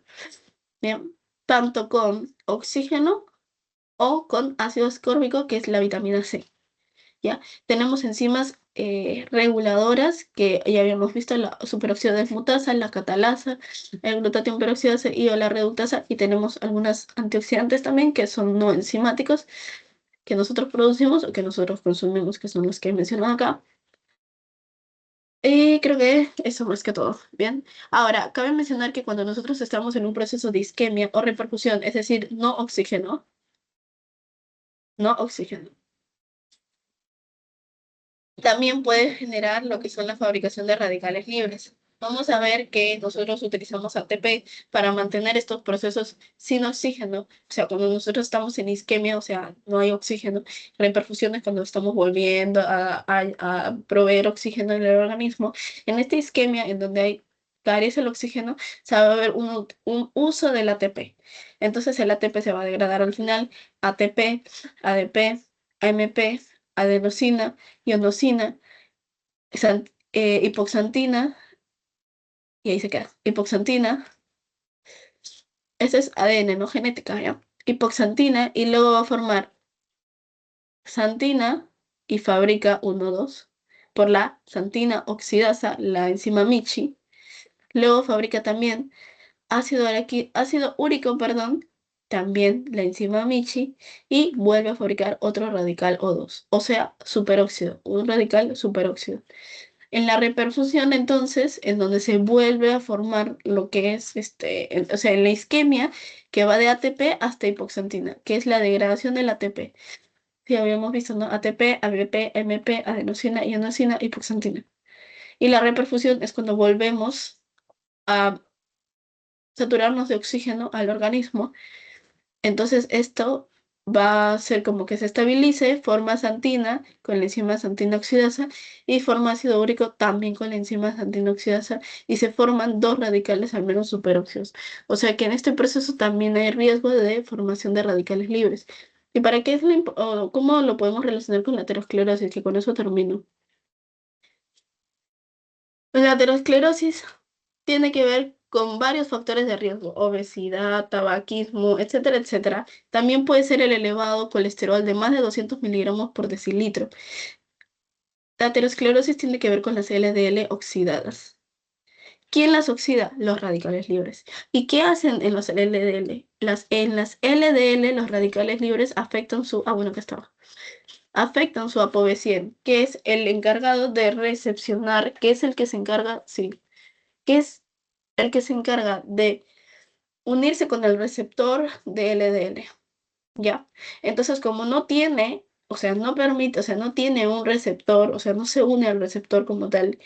¿bien? Tanto con oxígeno o con ácido ascórbico, que es la vitamina C, ¿ya? Tenemos enzimas reguladoras que ya habíamos visto, la superóxido desmutasa, la catalasa, el glutatión peroxidasa y o la reductasa, y tenemos algunas antioxidantes también que son no enzimáticos que nosotros producimos o que nosotros consumimos, que son los que he mencionado acá. Y creo que eso más que todo, ¿bien? Ahora, cabe mencionar que cuando nosotros estamos en un proceso de isquemia o reperfusión, es decir, no oxígeno, también puede generar lo que son la fabricación de radicales libres. Vamos a ver que nosotros utilizamos ATP para mantener estos procesos sin oxígeno. O sea, cuando nosotros estamos en isquemia, o sea, no hay oxígeno. Reperfusiones cuando estamos volviendo a proveer oxígeno en el organismo. En esta isquemia, en donde carece el oxígeno, se va a ver un uso del ATP. Entonces el ATP se va a degradar al final. ATP, ADP, AMP, adenosina, ionosina, hipoxantina, y ahí se queda. Hipoxantina, esa es ADN, no genética, ¿ya? Hipoxantina, y luego va a formar xantina y fabrica 1,2 por la xantina oxidasa, la enzima Michi. Luego fabrica también ácido úrico, perdón, también la enzima Michi, y vuelve a fabricar otro radical O2, o sea, superóxido, un radical superóxido. En la reperfusión, entonces, en donde se vuelve a formar lo que es, o sea, en la isquemia, que va de ATP hasta hipoxantina, que es la degradación del ATP. Sí, habíamos visto, ¿no? ATP, ABP, MP, adenosina, ionosina, hipoxantina. Y la reperfusión es cuando volvemos a saturarnos de oxígeno al organismo. Entonces esto va a hacer como que se estabilice, forma xantina con la enzima xantina oxidasa y forma ácido úrico también con la enzima xantina oxidasa, y se forman dos radicales al menos superóxidos. O sea que en este proceso también hay riesgo de formación de radicales libres. ¿Y para qué es o cómo lo podemos relacionar con la aterosclerosis? Que con eso termino. La aterosclerosis tiene que ver con varios factores de riesgo: obesidad, tabaquismo, etcétera, etcétera. También puede ser el elevado colesterol de más de 200 miligramos por decilitro. La aterosclerosis tiene que ver con las LDL oxidadas. ¿Quién las oxida? Los radicales libres. ¿Y qué hacen en los LDL? En las LDL los radicales libres afectan bueno, que estaba. Afectan su ApoB100, que es el encargado de recepcionar, que es el que se encarga, sí, que es el que se encarga de unirse con el receptor de LDL, ¿ya? Entonces, como no tiene, o sea, no permite, o sea, no tiene un receptor, o sea, no se une al receptor como tal,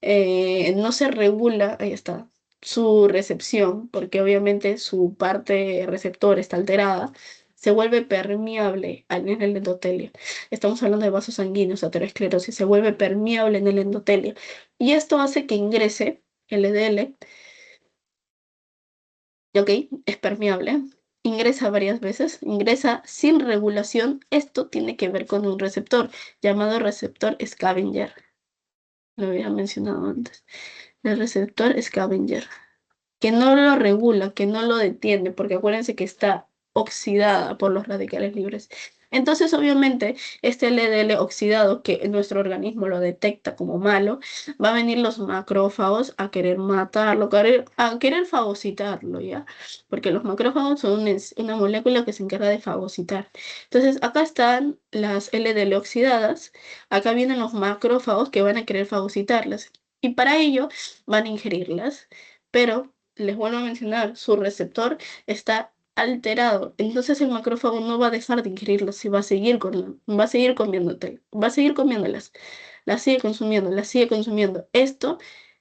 no se regula, ahí está, su recepción, porque obviamente su parte receptor está alterada, se vuelve permeable en el endotelio. Estamos hablando de vasos sanguíneos, aterosclerosis, se vuelve permeable en el endotelio. Y esto hace que ingrese LDL, ¿ok? Es permeable, ingresa varias veces, ingresa sin regulación. Esto tiene que ver con un receptor llamado receptor scavenger. Lo había mencionado antes. El receptor scavenger, que no lo regula, que no lo detiene, porque acuérdense que está oxidada por los radicales libres. Entonces, obviamente, este LDL oxidado, que nuestro organismo lo detecta como malo, va a venir los macrófagos a querer matarlo, a querer fagocitarlo, ¿ya? Porque los macrófagos son una molécula que se encarga de fagocitar. Entonces, acá están las LDL oxidadas, acá vienen los macrófagos que van a querer fagocitarlas, y para ello van a ingerirlas, pero les vuelvo a mencionar, su receptor está alterado. Entonces el macrófago no va a dejar de ingerirlas y va a seguir va a seguir comiéndote, va a seguir comiéndolas, las sigue consumiendo, las sigue consumiendo. Esto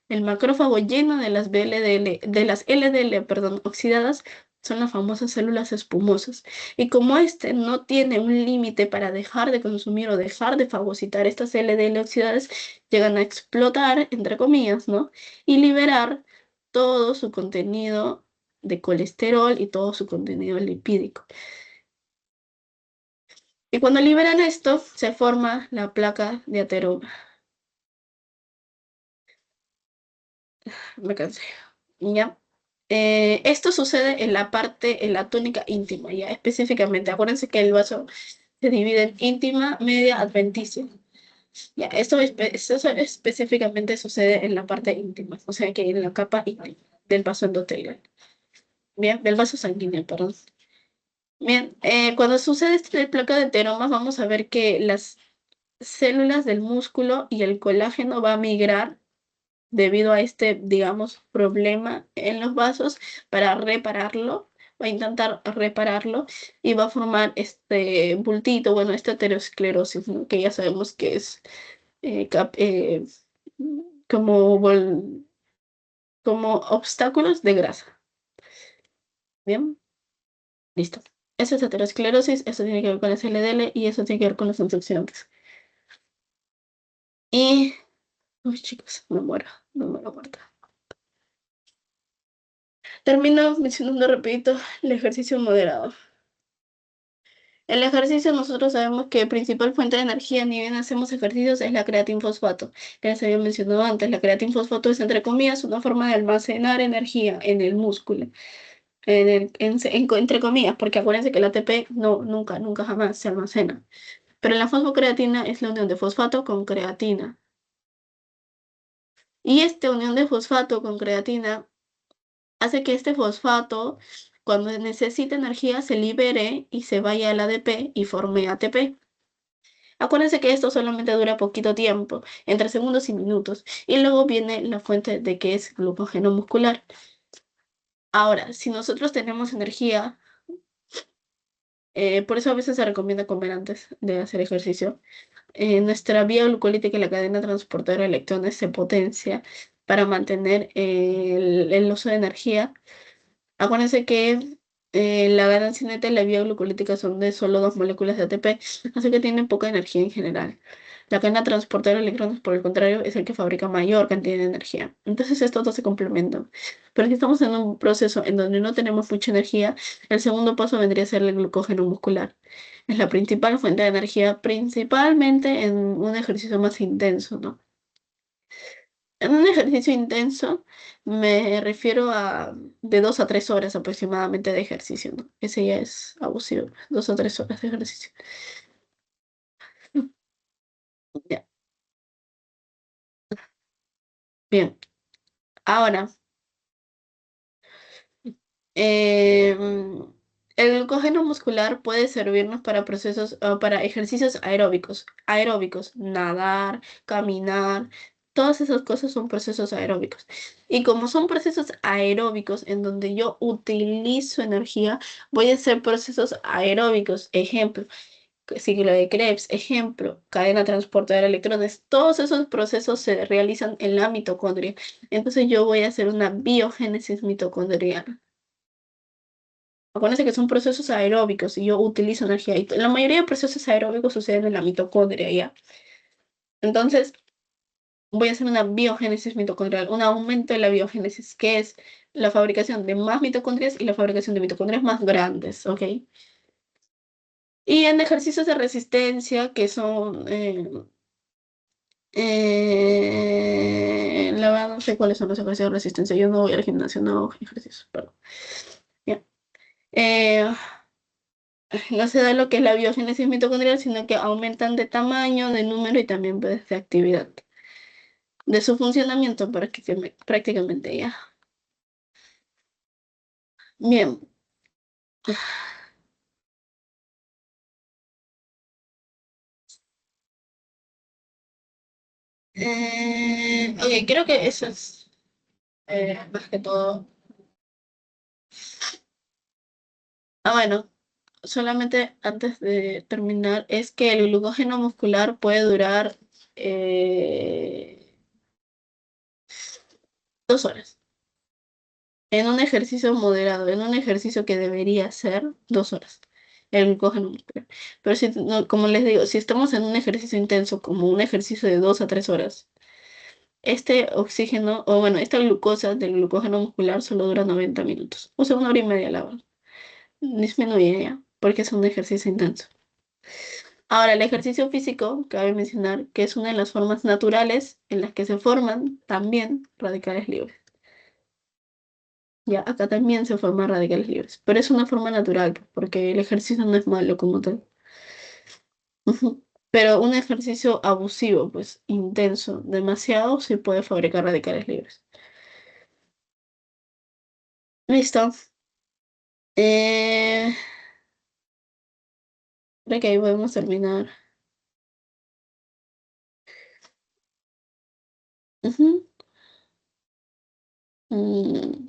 El macrófago lleno de las LDL, perdón, oxidadas son las famosas células espumosas. Y como este no tiene un límite para dejar de consumir o dejar de fagocitar estas LDL oxidadas, llegan a explotar, entre comillas, ¿no? Y liberar todo su contenido de colesterol y todo su contenido lipídico. Y cuando liberan esto, se forma la placa de ateroma. Me cansé. ¿Ya? Esto sucede en la túnica íntima, ya específicamente. Acuérdense que el vaso se divide en íntima, media, adventicia. Ya, esto específicamente sucede en la parte íntima, o sea que en la capa íntima del vaso endotelial. Bien, del vaso sanguíneo, perdón. Bien, cuando sucede este placa de ateroma, vamos a ver que las células del músculo y el colágeno va a migrar debido a este, digamos, problema en los vasos para repararlo, va a intentar repararlo y va a formar este bultito, bueno, esta aterosclerosis, ¿no? Que ya sabemos que es como, como obstáculos de grasa. Bien, listo. Eso es aterosclerosis, eso tiene que ver con el LDL y eso tiene que ver con los antioxidantes. Y, uy, chicos, me muero muerta. Termino mencionando rapidito el ejercicio moderado. El ejercicio nosotros sabemos que la principal fuente de energía ni bien hacemos ejercicios es la creatinfosfato, que les había mencionado antes. La creatinfosfato es, entre comillas, una forma de almacenar energía en el músculo, entre comillas, porque acuérdense que el ATP no, nunca, nunca jamás se almacena. Pero la fosfocreatina es la unión de fosfato con creatina. Y esta unión de fosfato con creatina hace que este fosfato, cuando necesita energía, se libere y se vaya al ADP y forme ATP. Acuérdense que esto solamente dura poquito tiempo, entre segundos y minutos, y luego viene la fuente de que es glucógeno muscular. Ahora, si nosotros tenemos energía, por eso a veces se recomienda comer antes de hacer ejercicio, nuestra vía glucolítica y la cadena transportadora de electrones se potencia para mantener el uso de energía. Acuérdense que la ganancia neta y la vía glucolítica son de solo dos moléculas de ATP, así que tienen poca energía en general. La cadena transportadora de electrones, por el contrario, es el que fabrica mayor cantidad de energía. Entonces estos dos se complementan. Pero si estamos en un proceso en donde no tenemos mucha energía, el segundo paso vendría a ser el glucógeno muscular. Es la principal fuente de energía, principalmente en un ejercicio más intenso, ¿no? En un ejercicio intenso me refiero a de 2 a 3 horas aproximadamente de ejercicio, ¿no? Ese ya es abusivo, 2 a 3 horas de ejercicio. Ya, bien. Ahora, em, el glucógeno muscular puede servirnos para procesos, para ejercicios aeróbicos. Aeróbicos, nadar, caminar, todas esas cosas son procesos aeróbicos. Y como son procesos aeróbicos en donde yo utilizo energía, voy a hacer procesos aeróbicos. Ejemplo, ciclo de Krebs, ejemplo, cadena transportadora de electrones. Todos esos procesos se realizan en la mitocondria. Entonces yo voy a hacer una biogénesis mitocondrial. Acuérdense que son procesos aeróbicos y yo utilizo energía. Y la mayoría de procesos aeróbicos suceden en la mitocondria, ¿ya? Entonces, voy a hacer una biogénesis mitocondrial, un aumento de la biogénesis, que es la fabricación de más mitocondrias y la fabricación de mitocondrias más grandes, ¿ok? Y en ejercicios de resistencia, que son, la verdad no sé cuáles son los ejercicios de resistencia, yo no voy al gimnasio, no hago ejercicios, perdón. Ya. Eh, no se da lo que es la biogénesis mitocondrial, sino que aumentan de tamaño, de número y también pues, de actividad, de su funcionamiento prácticamente ya. Bien. Ok, creo que eso es más que todo. Bueno, solamente antes de terminar, es que el glucógeno muscular puede durar 2 horas. En un ejercicio moderado, en un ejercicio que debería ser 2 horas, el glucógeno muscular. Pero si, como les digo, si estamos en un ejercicio intenso, como un ejercicio de 2 a 3 horas, este oxígeno, o bueno, esta glucosa del glucógeno muscular solo dura 90 minutos. O sea, 1 hora y media la verdad. Disminuye ya, porque es un ejercicio intenso. Ahora, el ejercicio físico, cabe mencionar que es una de las formas naturales en las que se forman también radicales libres. Ya, acá también se forman radicales libres, pero es una forma natural, porque el ejercicio no es malo como tal. Ujú. Pero un ejercicio abusivo, pues intenso, demasiado, sí puede fabricar radicales libres. Listo. Eh, Creo que ahí podemos terminar. Ujú. Mm,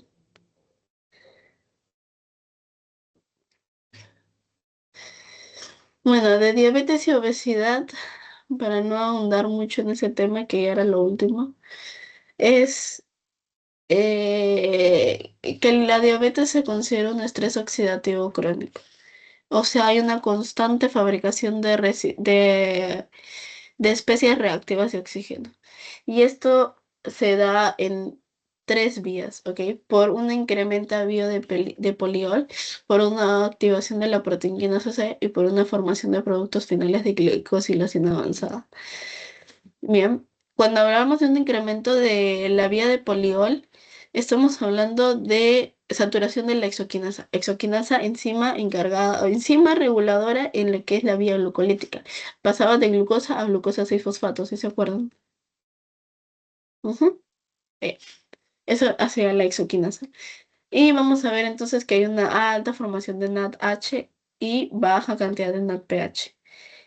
Bueno, de diabetes y obesidad, para no ahondar mucho en ese tema, que ya era lo último, es que la diabetes se considera un estrés oxidativo crónico. O sea, hay una constante fabricación de especies reactivas de oxígeno. Y esto se da en 3 vías, ¿ok? Por un incremento de poliol, por una activación de la proteína C y por una formación de productos finales de glicosilación avanzada. Bien, cuando hablamos de un incremento de la vía de poliol, estamos hablando de saturación de la exoquinasa. Exoquinasa, enzima encargada o enzima reguladora en lo que es la vía glucolítica. Pasaba de glucosa a glucosa 6-fosfato, ¿sí se acuerdan? Ujú. Eh, Eso hacia la exoquinasa. Y vamos a ver entonces que hay una alta formación de NADH y baja cantidad de NADPH.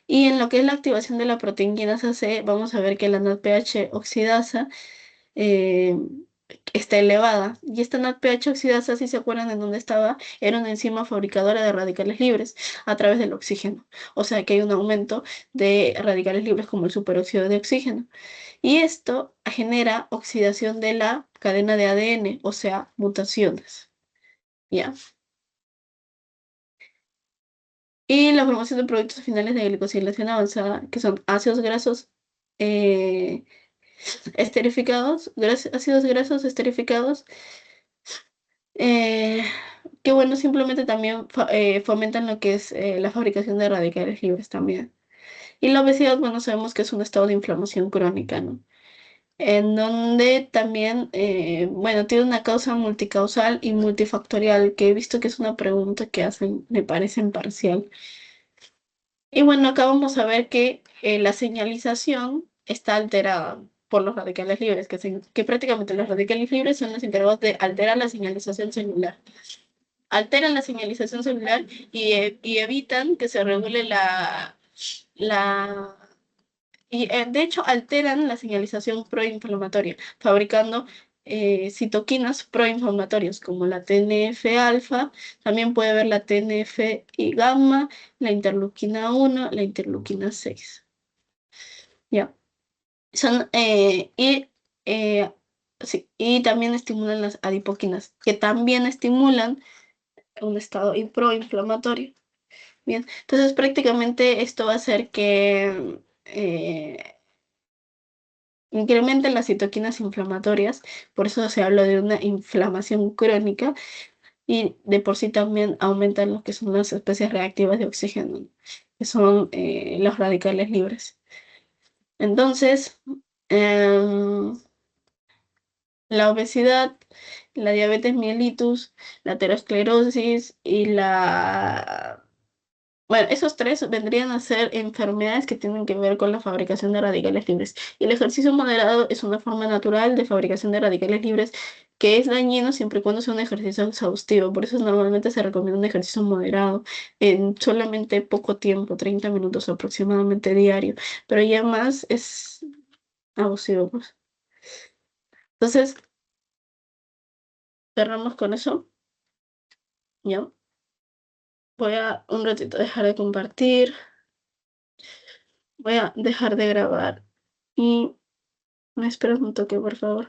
Y en lo que es la activación de la proteína C, vamos a ver que la NADPH oxidasa eh, está elevada. Y esta NADPH oxidasa, si se acuerdan en dónde estaba, era una enzima fabricadora de radicales libres a través del oxígeno. O sea que hay un aumento de radicales libres como el superóxido de oxígeno. Y esto genera oxidación de la cadena de ADN, o sea, mutaciones. ¿Ya? Y la formación de productos finales de glicosilación avanzada, que son ácidos grasos eh, esterificados, ácidos grasos esterificados, eh, que bueno, simplemente también fomentan lo que es la fabricación de radicales libres también. Y la obesidad, bueno, sabemos que es un estado de inflamación crónica, ¿no? En donde también, bueno, tiene una causa multicausal y multifactorial, que he visto que es una pregunta que hacen, me parece en parcial. Y bueno, acá vamos a ver que la señalización está alterada por los radicales libres, que prácticamente los radicales libres son los encargados de alterar la señalización celular. Alteran la señalización celular y evitan que se regule la de hecho alteran la señalización proinflamatoria, fabricando citoquinas proinflamatorias como la TNF-alfa, también puede haber la TNF y gamma, la interleuquina 1, la interleuquina 6. ¿Ya? Son, eh, sí, y también estimulan las adipoquinas, que también estimulan un estado proinflamatorio. Bien, entonces prácticamente esto va a hacer que incrementan las citoquinas inflamatorias, por eso se habla de una inflamación crónica y de por sí también aumentan lo que son las especies reactivas de oxígeno, que son los radicales libres. Entonces, em, la obesidad, la diabetes mellitus, la aterosclerosis y la... Bueno, esos tres vendrían a ser enfermedades que tienen que ver con la fabricación de radicales libres. Y el ejercicio moderado es una forma natural de fabricación de radicales libres que es dañino siempre y cuando sea un ejercicio exhaustivo. Por eso normalmente se recomienda un ejercicio moderado en solamente poco tiempo, 30 minutos aproximadamente diario. Pero ya más es abusivo, pues. Entonces, cerramos con eso. Ya. Voy a un ratito dejar de compartir. Voy a dejar de grabar y me esperas un toque, por favor.